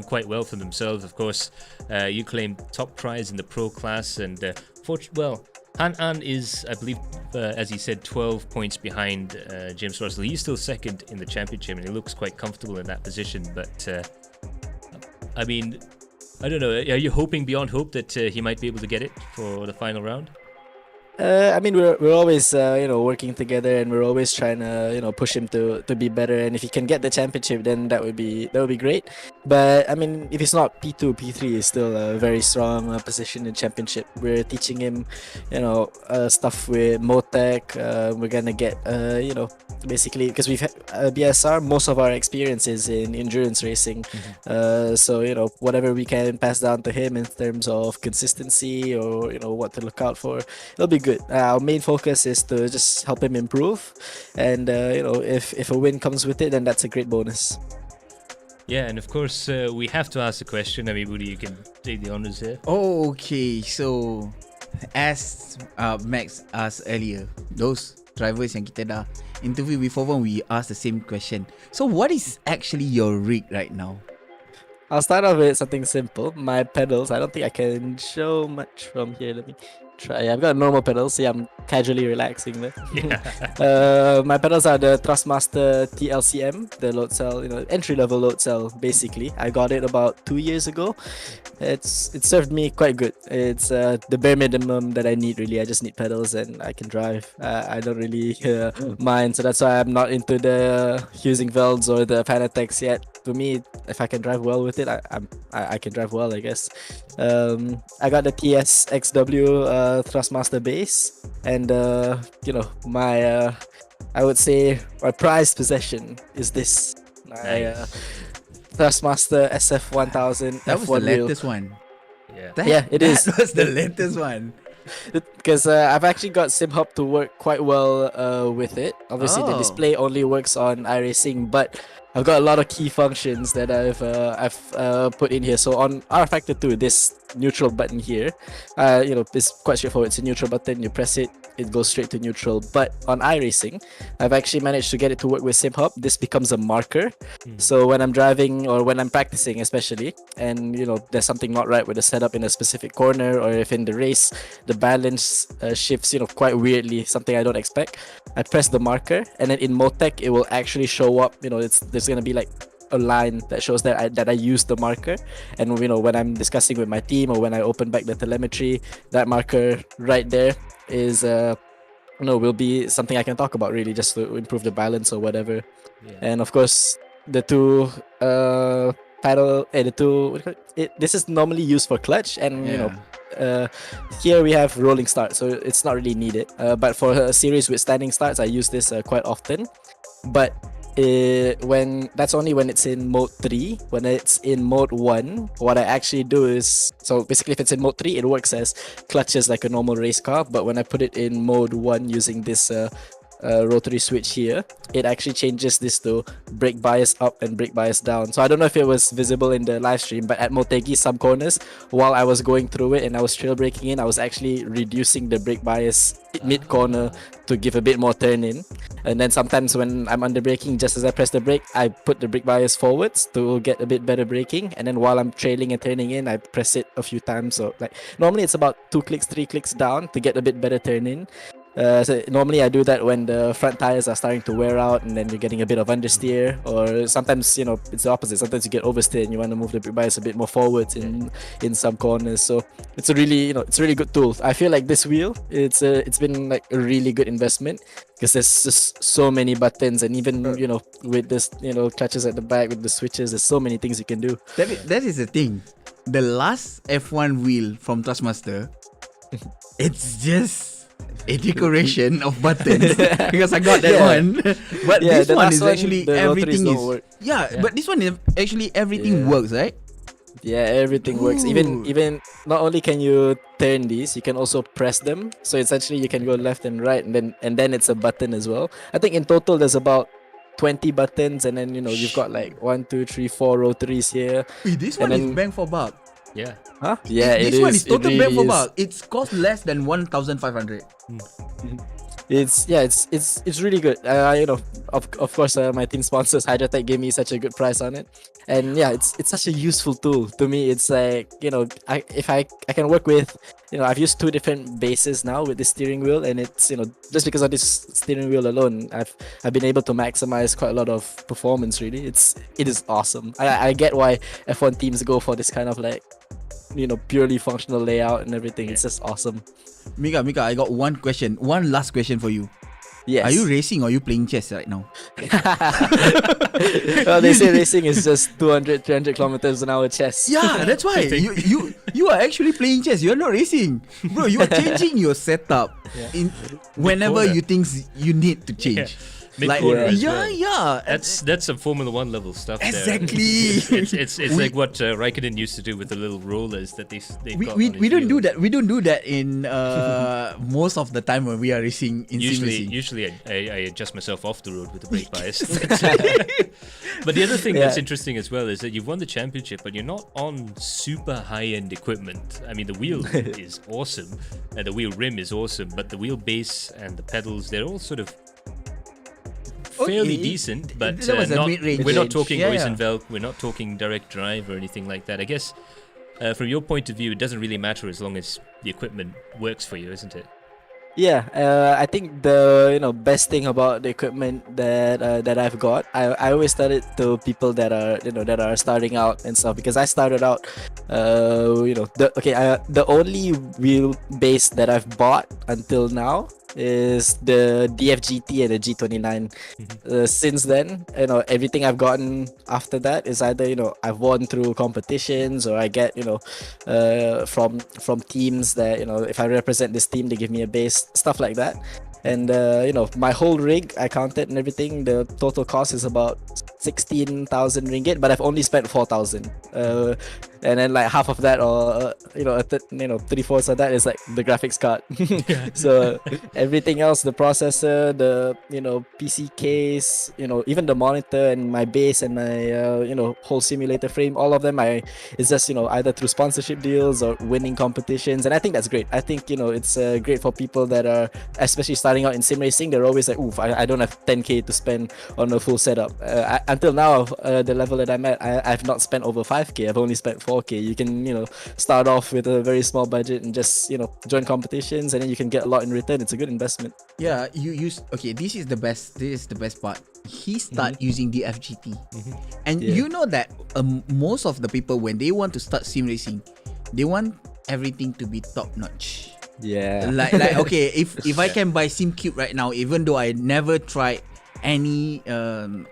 S3: quite well for themselves. Of course, you claimed top prize in the pro class, and Han is, I believe, as he said, 12 points behind James Russell. He's still second in the championship, and he looks quite comfortable in that position. But I mean, I don't know. Are you hoping beyond hope that he might be able to get it for the final round?
S6: I mean, we're always working together, and we're always trying to push him to be better. And if he can get the championship, then that would be great. But I mean, if it's not P2, P3 is still a very strong position in championship. We're teaching him, stuff with Motec. We're gonna get basically, because we've had BSR, most of our experience is in endurance racing. So whatever we can pass down to him in terms of consistency or what to look out for, it'll be good. Our main focus is to just help him improve, and if a win comes with it, then that's a great bonus.
S3: Yeah, and of course we have to ask the question. I mean, Woody, you can take the honors here.
S4: Oh, okay. So, as Max asked earlier, those drivers yang kita dah interview before, when we asked the same question. So, what is actually your rig right now?
S6: I'll start off with something simple. My pedals. I don't think I can show much from here. Let me try. I've got normal pedals. See, I'm casually relaxing there.
S3: Yeah.
S6: My pedals are the Thrustmaster TLCM, the load cell, entry-level load cell. Basically, I got it about 2 years ago. It served me quite good. It's the bare minimum that I need. Really, I just need pedals and I can drive. I don't really mind, so that's why I'm not into the using Velds or the Fanatec's yet. To me, if I can drive well with it, I can drive well, I guess. I got the TSXW Thrustmaster base, and my I would say my prized possession is this. My Thrustmaster SF1000.
S4: That was the latest one.
S3: Yeah.
S6: It is.
S4: That was the latest one.
S6: Because I've actually got SimHub to work quite well with it. Obviously, the display only works on iRacing, but I've got a lot of key functions that I've put in here. So on R Factor 2, this neutral button here, it's quite straightforward. It's a neutral button. You press it, it goes straight to neutral. But on iRacing, I've actually managed to get it to work with SimHub. This becomes a marker. So when I'm driving or when I'm practicing, especially, and there's something not right with the setup in a specific corner, or if in the race the balance shifts, quite weirdly, something I don't expect, I press the marker, and then in Motec it will actually show up. There's gonna be like a line that shows that I used the marker, and when I'm discussing with my team or when I open back the telemetry, that marker right there is will be something I can talk about, really, just to improve the balance or whatever. And of course the two this is normally used for clutch, and here we have rolling start, so it's not really needed, but for a series with standing starts, I use this quite often. But that's only when it's in mode 3. When it's in mode 1, what I actually do is, so basically if it's in mode 3, it works as clutches like a normal race car, but when I put it in mode 1 using this rotary switch here, it actually changes this to brake bias up and brake bias down. So I don't know if it was visible in the live stream, but at Motegi, some corners, while I was going through it and I was trail braking in, I was actually reducing the brake bias mid corner to give a bit more turn in. And then sometimes when I'm under braking, just as I press the brake, I put the brake bias forwards to get a bit better braking, and then while I'm trailing and turning in, I press it a few times. So like normally it's about 2 clicks, 3 clicks down to get a bit better turn in. So normally I do that when the front tires are starting to wear out, and then you're getting a bit of understeer, or sometimes it's the opposite. Sometimes you get oversteer and you want to move the brake bias a bit more forwards in some corners. So it's a really it's a really good tool. I feel like this wheel, it's been like a really good investment, because there's just so many buttons, and even with this clutches at the back with the switches, there's so many things you can do.
S4: That is the thing. The last F1 wheel from Thrustmaster, it's just a decoration of buttons, because I got that one. But this one is actually everything is but this one is actually everything works, right?
S6: Yeah, everything works. Even not only can you turn these, you can also press them. So essentially you can go left and right, and then it's a button as well. I think in total there's about 20 buttons, and then you've got like 1, 2, 3, 4 rotaries here.
S4: Wait, this
S6: And
S4: one is
S6: then-
S4: bang for buck.
S3: Yeah.
S6: Huh? Yeah,
S4: This
S6: it
S4: one
S6: is.
S4: is total
S6: It
S4: bang for
S6: really is.
S4: buck. It's cost less than 1,500.
S6: It's really good. Of course, my team sponsors Hydrotech gave me such a good price on it, and yeah, it's such a useful tool to me. It's like I can work with, I've used 2 different bases now with the steering wheel, and it's just because of this steering wheel alone, I've been able to maximize quite a lot of performance. Really, it is awesome. I get why F1 teams go for this kind of like purely functional layout and everything. It's just awesome.
S4: Mika, I got one last question for you.
S6: Yes.
S4: Are you racing or are you playing chess right now?
S6: Well, they say racing is just 200, 300 kilometers an hour chess.
S4: Yeah, that's why. You are actually playing chess. You're not racing. Bro, you are changing your setup in whenever
S3: Mid-corner.
S4: you think you need to change.
S3: Mid-corner as
S4: yeah,
S3: well.
S4: yeah.
S3: That's some Formula One level stuff.
S4: Exactly.
S3: There. It's like what Raikkonen used to do with the little rollers that they got on his
S4: we don't do
S3: wheels.
S4: that. We don't do that in most of the time when we are racing in sim racing.
S3: Usually I adjust myself off the road with the brake bias. But the other thing that's interesting as well is that you've won the championship, but you're not on super high-end equipment. I mean, the wheel is awesome, and the wheel rim is awesome, but the wheel base and the pedals—they're all sort of fairly
S4: Okay,
S3: decent, but
S4: that was a mid-range
S3: we're not
S4: range.
S3: talking
S4: Yeah,
S3: Rosenvelk, we're not talking direct drive or anything like that. I guess from your point of view, it doesn't really matter as long as the equipment works for you, isn't it?
S6: Yeah, I think the best thing about the equipment that I've got, I always tell it to people that are starting out and stuff, because I started out, the only wheel base that I've bought until now is the DFGT and the G29. Since then, everything I've gotten after that is either I've won through competitions, or I get from teams that if I represent this team, they give me a base, stuff like that. And my whole rig, I counted and everything, the total cost is about 16,000 ringgit, but I've only spent 4,000. And then like half of that, or 3/4 of that is like the graphics card. So everything else, the processor, the PC case, even the monitor and my base and my whole simulator frame, all of them it's just either through sponsorship deals or winning competitions, and I think that's great. I think it's great for people that are especially starting out in sim racing. They're always like, oof, I don't have 10k to spend on a full setup. Until now, the level that I'm at, I've not spent over 5k. I've only spent 4k. You can start off with a very small budget and just join competitions, and then you can get a lot in return. It's a good investment.
S4: Yeah, you use this is the best part. He start using the FGT, and you know that most of the people, when they want to start sim racing, they want everything to be top notch.
S6: Yeah.
S4: Like okay, if I can buy SimCube right now, even though I never tried any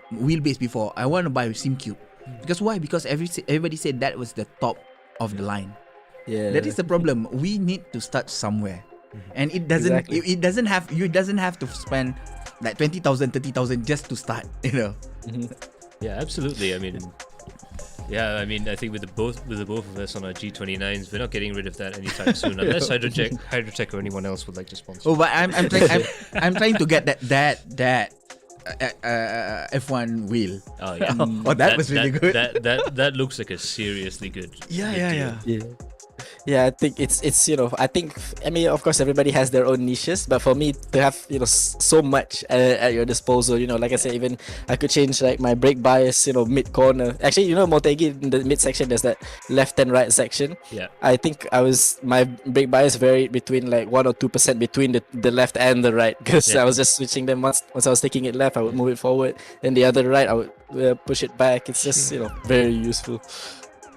S4: wheelbase before, I want to buy SimCube. Because why? Because everybody said that was the top of the line.
S6: Yeah.
S4: That is the problem. We need to start somewhere, and it doesn't.
S6: Exactly.
S4: It doesn't have. You doesn't have to spend like 20,000, 30,000 just to start.
S3: Yeah, absolutely. I mean, I think with the both of us on our G29s, we're not getting rid of that anytime soon, unless Hydrotech or anyone else would like to sponsor.
S4: Oh, but I'm trying to get that F1 wheel.
S3: Oh yeah.
S4: Oh, that was really good.
S3: That looks like a seriously good.
S4: Yeah.
S6: Yeah, I think it's I mean, of course everybody has their own niches, but for me to have so much at your disposal, like I said, even I could change like my brake bias mid corner. Actually, Motegi, in the mid section there's that left and right section.
S3: Yeah,
S6: I think my brake bias varied between like 1 or 2% between the left and the right, because I was just switching them. Once I was taking it left, I would move it forward, and the other right I would push it back. It's just very useful.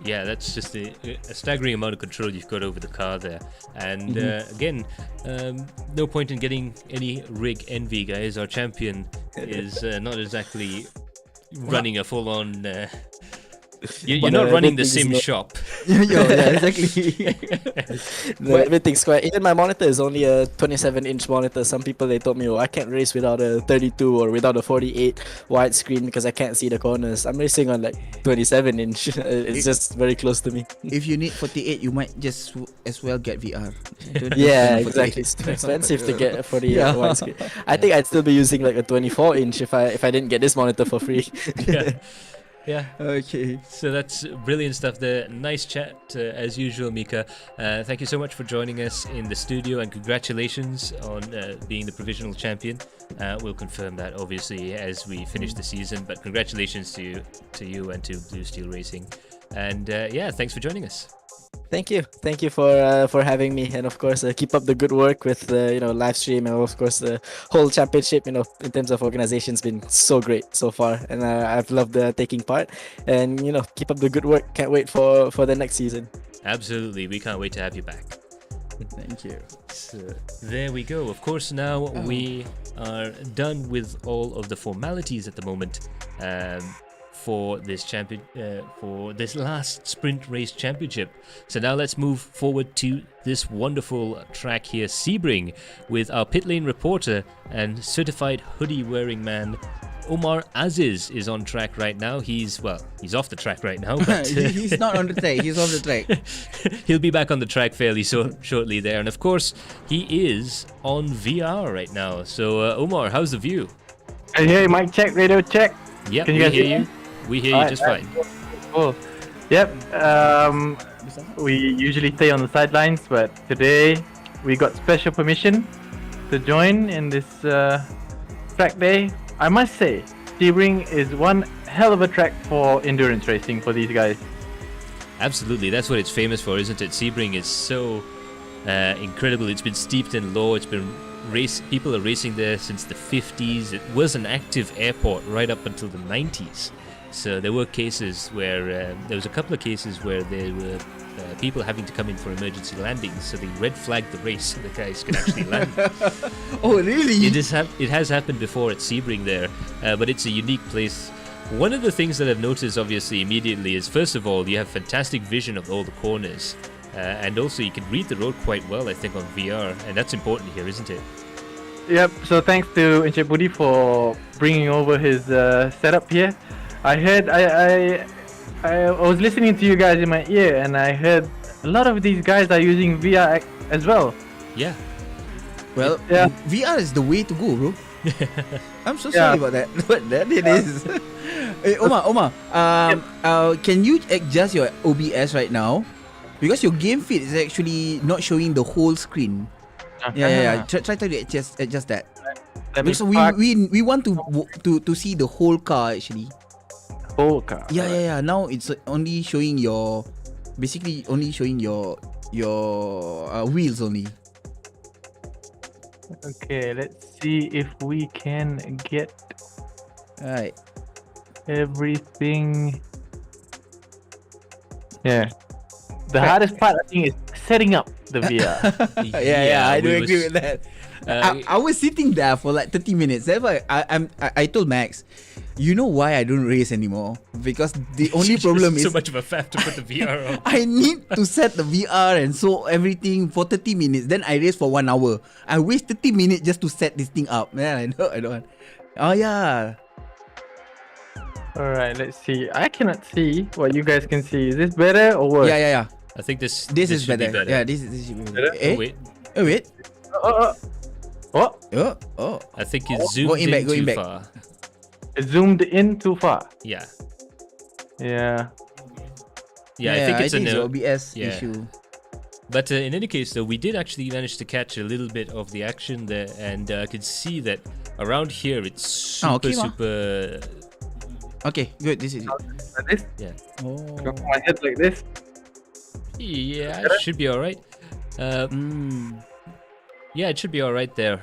S3: Yeah, that's just a staggering amount of control you've got over the car there. And again, no point in getting any rig envy, guys. Our champion is not exactly running a full-on You're not running the sim shop.
S4: Yeah, exactly.
S6: Everything's quite. Even my monitor is only a 27-inch monitor. Some people they told me, oh, I can't race without a 32 or without a 48 widescreen because I can't see the corners. I'm racing on like 27-inch. It's just very close to me.
S4: If you need 48, you might just as well get VR.
S6: Yeah, exactly. It's too expensive to get a 48 widescreen. I think I'd still be using like a 24-inch if I didn't get this monitor for free.
S3: Yeah.
S4: Okay.
S3: So that's brilliant stuff there. Nice chat as usual, Mika. Thank you so much for joining us in the studio, and congratulations on being the provisional champion. We'll confirm that obviously as we finish the season, but congratulations to you and to Blue Steel Racing. And yeah, thanks for joining us.
S6: Thank you for having me, and of course keep up the good work with live stream, and of course the whole championship. In terms of organization's been so great so far, and I've loved taking part. And keep up the good work. Can't wait for the next season.
S3: Absolutely, we can't wait to have you back.
S4: Thank you.
S3: So there we go. Of course, now we are done with all of the formalities at the moment. For this last sprint race championship. So now let's move forward to this wonderful track here, Sebring, with our pit lane reporter and certified hoodie wearing man Omar Aziz is on track right now. He's off the track right now, but
S4: he's not on the track. He's off the track.
S3: He'll be back on the track fairly shortly there. And of course, he is on VR right now. So Omar, how's the view?
S7: Hey, mic check, radio check.
S3: Yep,
S7: Can you guys hear
S3: you? We hear you just fine.
S7: Cool. Yep. We usually stay on the sidelines, but today we got special permission to join in this track day. I must say, Sebring is one hell of a track for endurance racing for these guys.
S3: Absolutely, that's what it's famous for, isn't it? Sebring is so incredible. It's been steeped in lore. It's been people are racing there since the 50s. It was an active airport right up until the 90s. So there were cases where there was a couple of cases where there were people having to come in for emergency landings, so they red flagged the race so the guys could actually land.
S4: Oh, really?
S3: It has happened before at Sebring there, but it's a unique place. One of the things that I've noticed obviously immediately is, first of all, you have fantastic vision of all the corners, and also you can read the road quite well, I think, on VR, and that's important here, isn't it?
S7: Yep. So thanks to Encik Budi for bringing over his setup here. I heard I was listening to you guys in my ear, and I heard a lot of these guys are using VR as well.
S3: Yeah.
S4: Well,
S7: yeah.
S4: VR is the way to go, bro. I'm so sorry about that, but that it is. Hey, Omar, can you adjust your OBS right now? Because your game feed is actually not showing the whole screen. Yeah. Try to adjust that. Because we want to see the whole car actually.
S7: Whole car.
S4: Yeah. Now it's only showing your wheels only.
S7: Okay, let's see if we can get
S4: Alright.
S7: everything. Yeah. The hardest part, I think, is setting up the VR.
S4: Yeah, I do agree with that. I was sitting there for like 30 minutes. That's why I told Max, you know why I don't race anymore? Because the only problem is
S3: so much of a faff to put the VR on.
S4: I need to set the VR and so everything for 30 minutes. Then I race for 1 hour. I waste 30 minutes just to set this thing up. Man, I know, I don't want. Oh yeah.
S7: Alright, let's see. I cannot see what you guys can see. Is this better or worse?
S4: Yeah.
S3: I think this
S4: is
S3: should
S4: better.
S3: be better.
S4: Yeah, this should be better.
S3: Oh, wait.
S4: Oh wait.
S7: What?
S4: Oh.
S3: I think it's zoomed in too far.
S7: It zoomed in too far.
S3: Yeah.
S7: Yeah.
S3: I think it's
S4: an OBS issue.
S3: But in any case, though, we did actually manage to catch a little bit of the action there, and I could see that around here it's super.
S4: Okay, good. This is it.
S7: Like this?
S3: Yeah.
S7: Oh. Got my head like this.
S3: Yeah, it should be all right. Yeah, it should be all right there.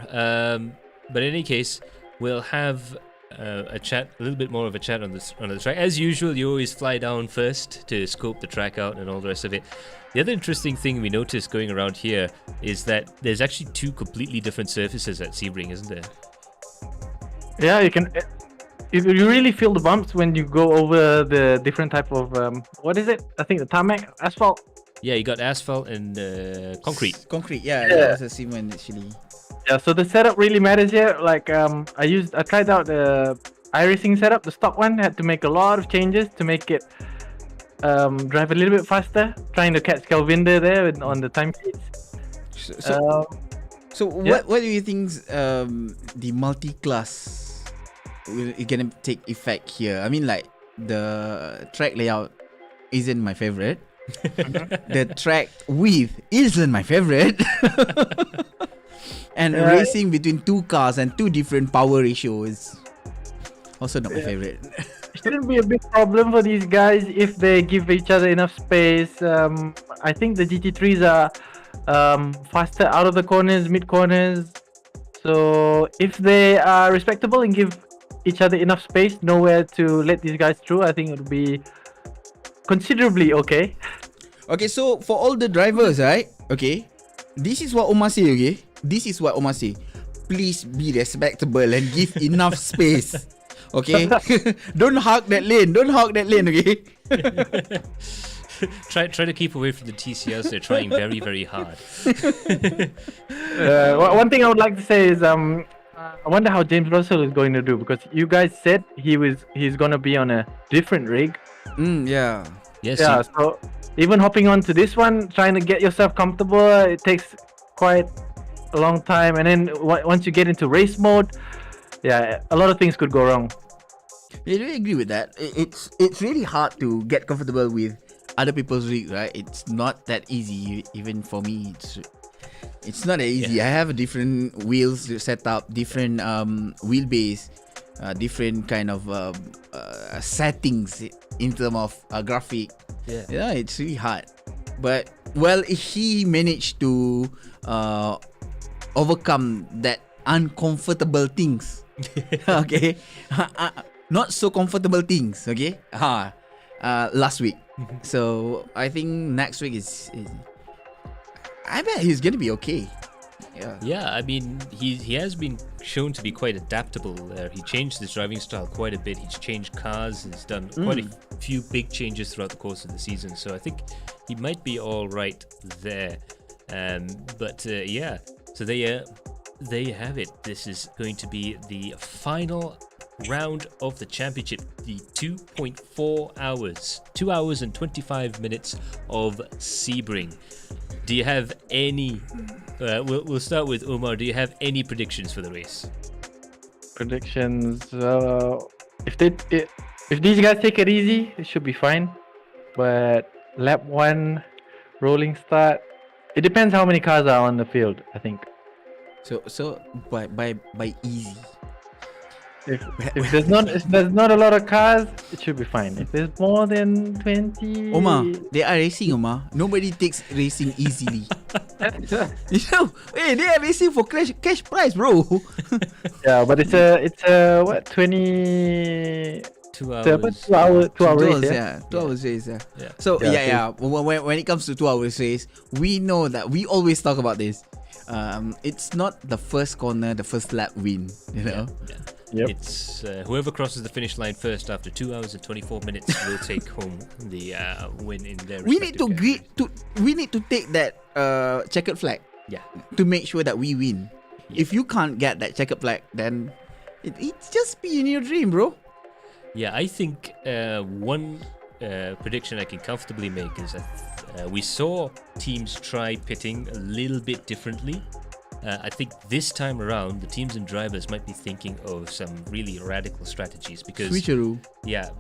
S3: But in any case, we'll have a little bit more of a chat on the track. As usual, you always fly down first to scope the track out and all the rest of it. The other interesting thing we noticed going around here is that there's actually 2 completely different surfaces at Sebring, isn't there?
S7: Yeah, you really feel the bumps when you go over the different type of what is it? I think the tarmac asphalt.
S3: Yeah, you got asphalt and concrete.
S4: Concrete, yeah, that was a cement actually.
S7: Yeah, so the setup really matters here. Like I tried out the iRacing setup, the stock one. Had to make a lot of changes to make it drive a little bit faster. Trying to catch Calvinder there on the time sheets.
S4: So what do you think the multi-class will gonna take effect here? I mean, like the track layout isn't my favorite. The track width isn't my favorite. And racing between two cars and two different power ratios is also not my favorite.
S7: It shouldn't be a big problem for these guys if they give each other enough space. I think the GT3s are faster out of the corners, mid corners. So if they are respectable and give each other enough space, nowhere to let these guys through, I think it would be considerably okay.
S4: Okay, so for all the drivers, right? Okay, this is what Omar say. Okay, this is what Omar say. Please be respectable and give enough space. Okay, don't hog that lane. Don't hog that lane. Okay.
S3: Try to keep away from the TCLs. They're trying very, very hard.
S7: One thing I would like to say is I wonder how James Russell is going to do, because you guys said he's gonna be on a different rig.
S4: Yeah.
S3: Yes.
S7: Yeah. So even hopping onto this one, trying to get yourself comfortable, it takes quite a long time. And then once you get into race mode, yeah, a lot of things could go wrong.
S4: I do agree with that. It's really hard to get comfortable with other people's rig, right? It's not that easy. Even for me, it's not that easy.
S3: Yeah.
S4: I have a different wheels set up, different wheelbase, different kind of settings in terms of graphic. Yeah, it's really hard. But well, he managed to overcome that uncomfortable things. Okay, not so comfortable things. Okay, last week. So I think next week is I bet he's gonna be okay.
S3: Yeah, I mean, he has been shown to be quite adaptable. He changed his driving style quite a bit. He's changed cars. He's done quite a few big changes throughout the course of the season. So I think he might be all right there. Yeah, so there you have it. This is going to be the final round of the championship, the 2.4 hours, 2 hours and 25 minutes of Sebring. Do you have any we'll start with Omar. Do you have any predictions for the race?
S7: Predictions, if these guys take it easy, it should be fine. But lap 1 rolling start, it depends how many cars are on the field, I think.
S4: So by easy.
S7: If there's not a lot of cars, it should be fine. If there's more than 20,
S4: Omar, they are racing, Omar. Nobody takes racing easily. You know, hey, they are racing for cash prize, bro.
S7: Yeah, but it's a what 20
S3: 2 hours.
S7: 2 hours
S4: 2 hours,
S7: race,
S4: yeah. 2 hours race, yeah.
S3: Yeah.
S4: So
S7: Yeah,
S4: when it comes to 2 hours race, we know that we always talk about this. It's not the first corner, the first lap win. You know.
S3: Yeah.
S7: Yep.
S3: It's whoever crosses the finish line first after 2 hours and 24 minutes will take home the win in their
S4: We need
S3: respective
S4: to we need to take that checkered flag.
S3: Yeah.
S4: To make sure that we win.
S3: Yeah.
S4: If you can't get that checkered flag, then it's just be in your dream, bro.
S3: Yeah, I think one prediction I can comfortably make is that we saw teams try pitting a little bit differently. I think this time around, the teams and drivers might be thinking of some really radical strategies because,
S4: Switcheroo.
S3: yeah,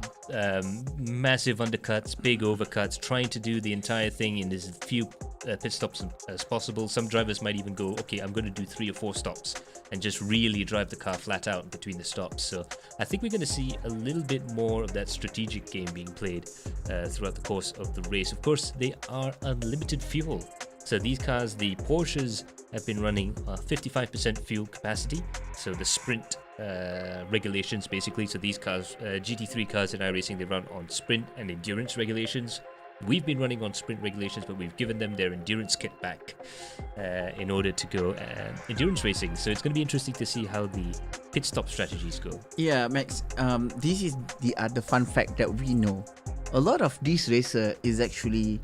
S3: massive undercuts, big overcuts, trying to do the entire thing in as few pit stops as possible. Some drivers might even go, okay, I'm going to do 3 or 4 stops and just really drive the car flat out between the stops. So I think we're going to see a little bit more of that strategic game being played throughout the course of the race. Of course, they are unlimited fuel. So these cars, the Porsches, have been running 55% fuel capacity. So the sprint regulations, basically. So these cars, GT3 cars in iRacing, they run on sprint and endurance regulations. We've been running on sprint regulations, but we've given them their endurance kit back in order to go endurance racing. So it's going to be interesting to see how the pit stop strategies go.
S4: Yeah, Max. This is the other fun fact that we know. A lot of these racer is actually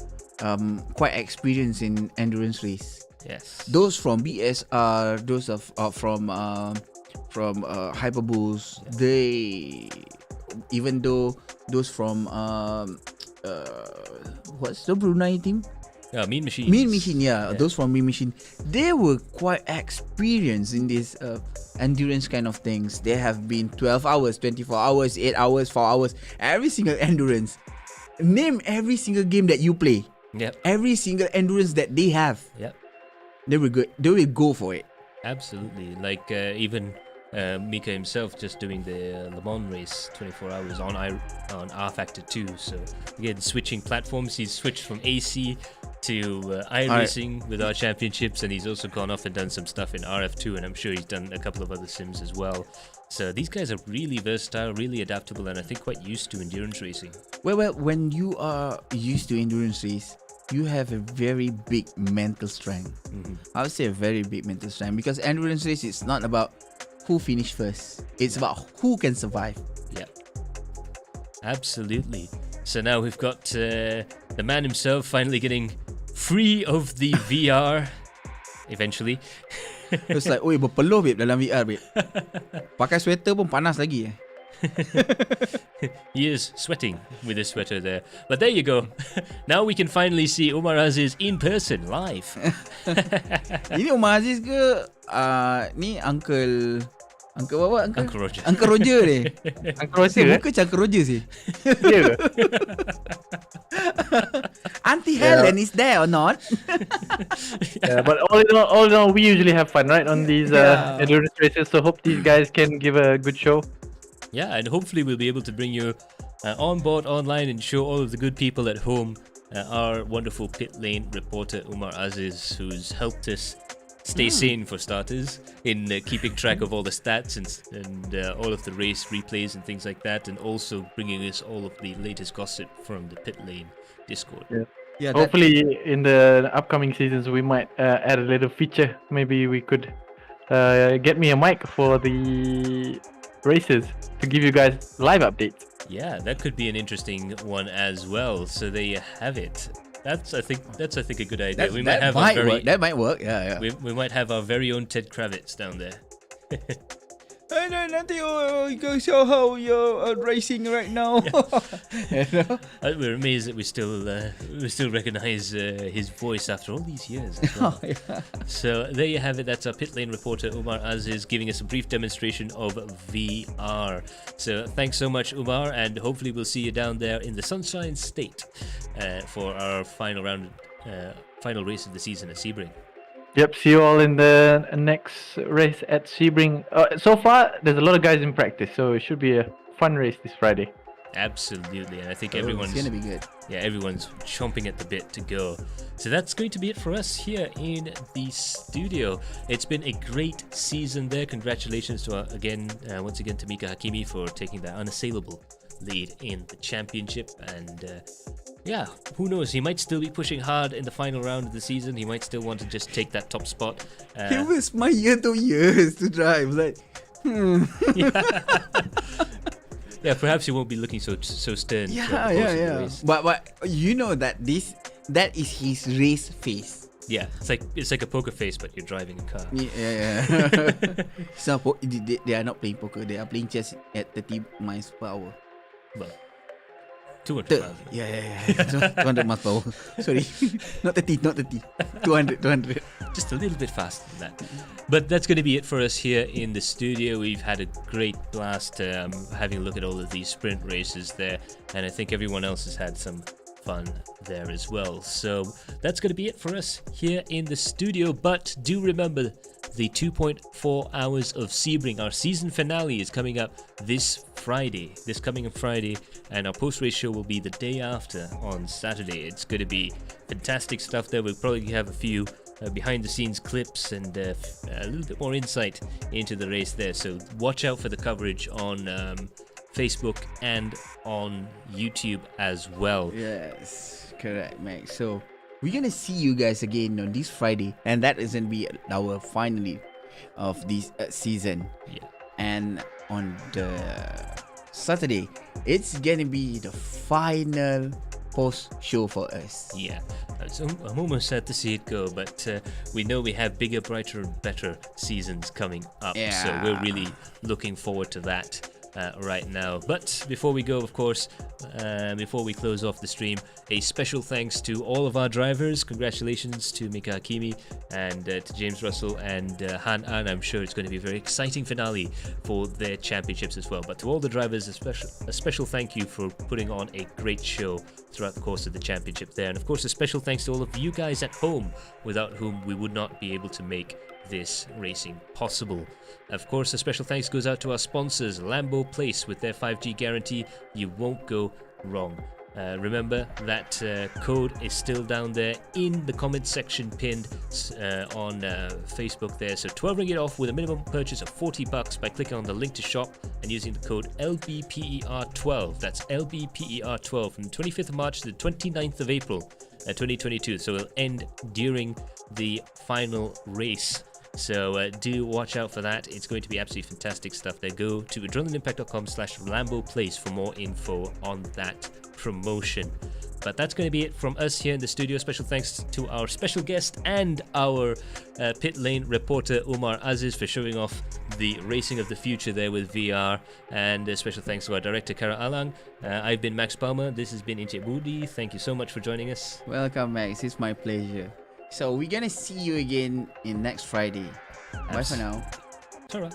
S4: quite experienced in endurance race.
S3: Yes.
S4: Those from BSR, those from Hyperboost, they, even though those from what's the Brunei team?
S3: Mean Machine.
S4: Mean Machine, yeah. Those from Mean Machine, they were quite experienced in this endurance kind of things. They have been 12 hours, 24 hours, 8 hours, 4 hours, every single endurance. Name every single game that you play.
S3: Yep.
S4: Every single endurance that they have.
S3: Yep.
S4: They will go for it.
S3: Absolutely. Like even Mika himself just doing the Le Mans race 24 hours on R Factor 2. So again, switching platforms. He's switched from AC to iRacing with our championships, and he's also gone off and done some stuff in RF2, and I'm sure he's done a couple of other sims as well. So these guys are really versatile, really adaptable, and I think quite used to endurance racing.
S4: Well, when you are used to endurance race, you have a very big mental strength. I would say a very big mental strength, because endurance race is not about who finished first. It's about who can survive.
S3: Yeah, absolutely. So now we've got the man himself finally getting free of the VR eventually.
S4: It's like, oi, berpeluh babe dalam VR babe. Pakai sweater pun panas lagi.
S3: He is sweating with his sweater there. But there you go. Now we can finally see Umar Aziz in person, live.
S4: Ini Umar Aziz ke ni Uncle apa?
S3: Uncle Roger.
S4: Uncle Roger ni.
S7: Uncle Roger,
S4: Muka macam Uncle Roger sih.
S7: Ya ke?
S4: Auntie Helen is there or not?
S7: Yeah, but all in all, we usually have fun, right, on these endurance races. So hope these guys can give a good show.
S3: Yeah, and hopefully we'll be able to bring you on board online and show all of the good people at home our wonderful pit lane reporter Umar Aziz, who's helped us stay sane for starters in keeping track of all the stats and all of the race replays and things like that, and also bringing us all of the latest gossip from the pit lane Discord.
S4: Yeah,
S7: Hopefully in the upcoming seasons we might add a little feature. Maybe we could get me a mic for the races to give you guys live updates.
S3: Yeah, that could be an interesting one as well. So there you have it. That's I think a good idea.
S4: That might work. Yeah.
S3: We might have our very own Ted Kravitz down there.
S4: Nanti you guys show how you're racing right now. You know?
S3: We're amazed that we still recognize his voice after all these years as well. So there you have it. That's our pit lane reporter Umar Aziz giving us a brief demonstration of VR. So thanks so much, Umar, and hopefully we'll see you down there in the Sunshine State for our final race of the season at Sebring.
S7: Yep, see you all in the next race at Sebring. So far, there's a lot of guys in practice, so it should be a fun race this Friday.
S3: Absolutely, and I think everyone's
S4: it's gonna be good.
S3: Yeah, everyone's chomping at the bit to go. So that's going to be it for us here in the studio. It's been a great season there. Congratulations to once again to Mika Hakimi for taking that unassailable lead in the championship, and yeah, who knows, he might still be pushing hard in the final round of the season. He might still want to just take that top spot.
S4: It was my 2 years to drive, like
S3: yeah, perhaps he won't be looking so stern.
S4: Yeah. But you know that that is his race face.
S3: Yeah, it's like a poker face, but you're driving a car.
S4: Yeah. So they are not playing poker. They are playing chess at 30 miles per hour.
S3: Well, 200,000.
S4: Yeah. 200 miles per hour. Sorry, not 30. 200.
S3: Just a little bit faster than that. But that's going to be it for us here in the studio. We've had a great blast having a look at all of these sprint races there, and I think everyone else has had some fun there as well. So that's going to be it for us here in the studio. But do remember, the 2.4 hours of Sebring, our season finale, is coming up this coming Friday, and our post-race show will be the day after on Saturday. It's going to be fantastic stuff there. We'll probably have a few behind-the-scenes clips and a little bit more insight into the race there. So watch out for the coverage on Facebook, and on YouTube as well.
S4: Yes, correct, Max. So we're gonna see you guys again on this Friday, and that is gonna be our finale of this season.
S3: Yeah.
S4: And on the Saturday, it's gonna be the final post show for us.
S3: Yeah, so I'm almost sad to see it go, but we know we have bigger, brighter, and better seasons coming up.
S4: Yeah.
S3: So we're really looking forward to that right now. But before we go, of course, before we close off the stream, a special thanks to all of our drivers. Congratulations to Mika Hakimi and to James Russell and Han An. I'm sure it's going to be a very exciting finale for their championships as well. But to all the drivers, a special thank you for putting on a great show throughout the course of the championship there. And of course, a special thanks to all of you guys at home, without whom we would not be able to make this racing possible. Of course, a special thanks goes out to our sponsors, LamboPlace, with their 5G guarantee. You won't go wrong. Remember that code is still down there in the comment section pinned on Facebook there. So 12 ringgit off with a minimum purchase of $40 by clicking on the link to shop and using the code LBPER12. That's LBPER12 from the 25th of March to the 29th of April 2022. So it'll end during the final race. So do watch out for that. It's going to be absolutely fantastic stuff there. Go to adrenalineImpact.com/LamboPlace for more info on that promotion. But that's going to be it from us here in the studio. Special thanks to our special guest and our pit lane reporter Umar Aziz for showing off the racing of the future there with VR. And a special thanks to our director Kara Alang. I've been Max Palmer. This has been Encik Budi. Thank you so much for joining us.
S4: Welcome, Max. It's my pleasure. So we're gonna see you again in next Friday. Bye for now.
S3: Ta-ra.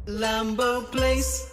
S8: LamboPlace.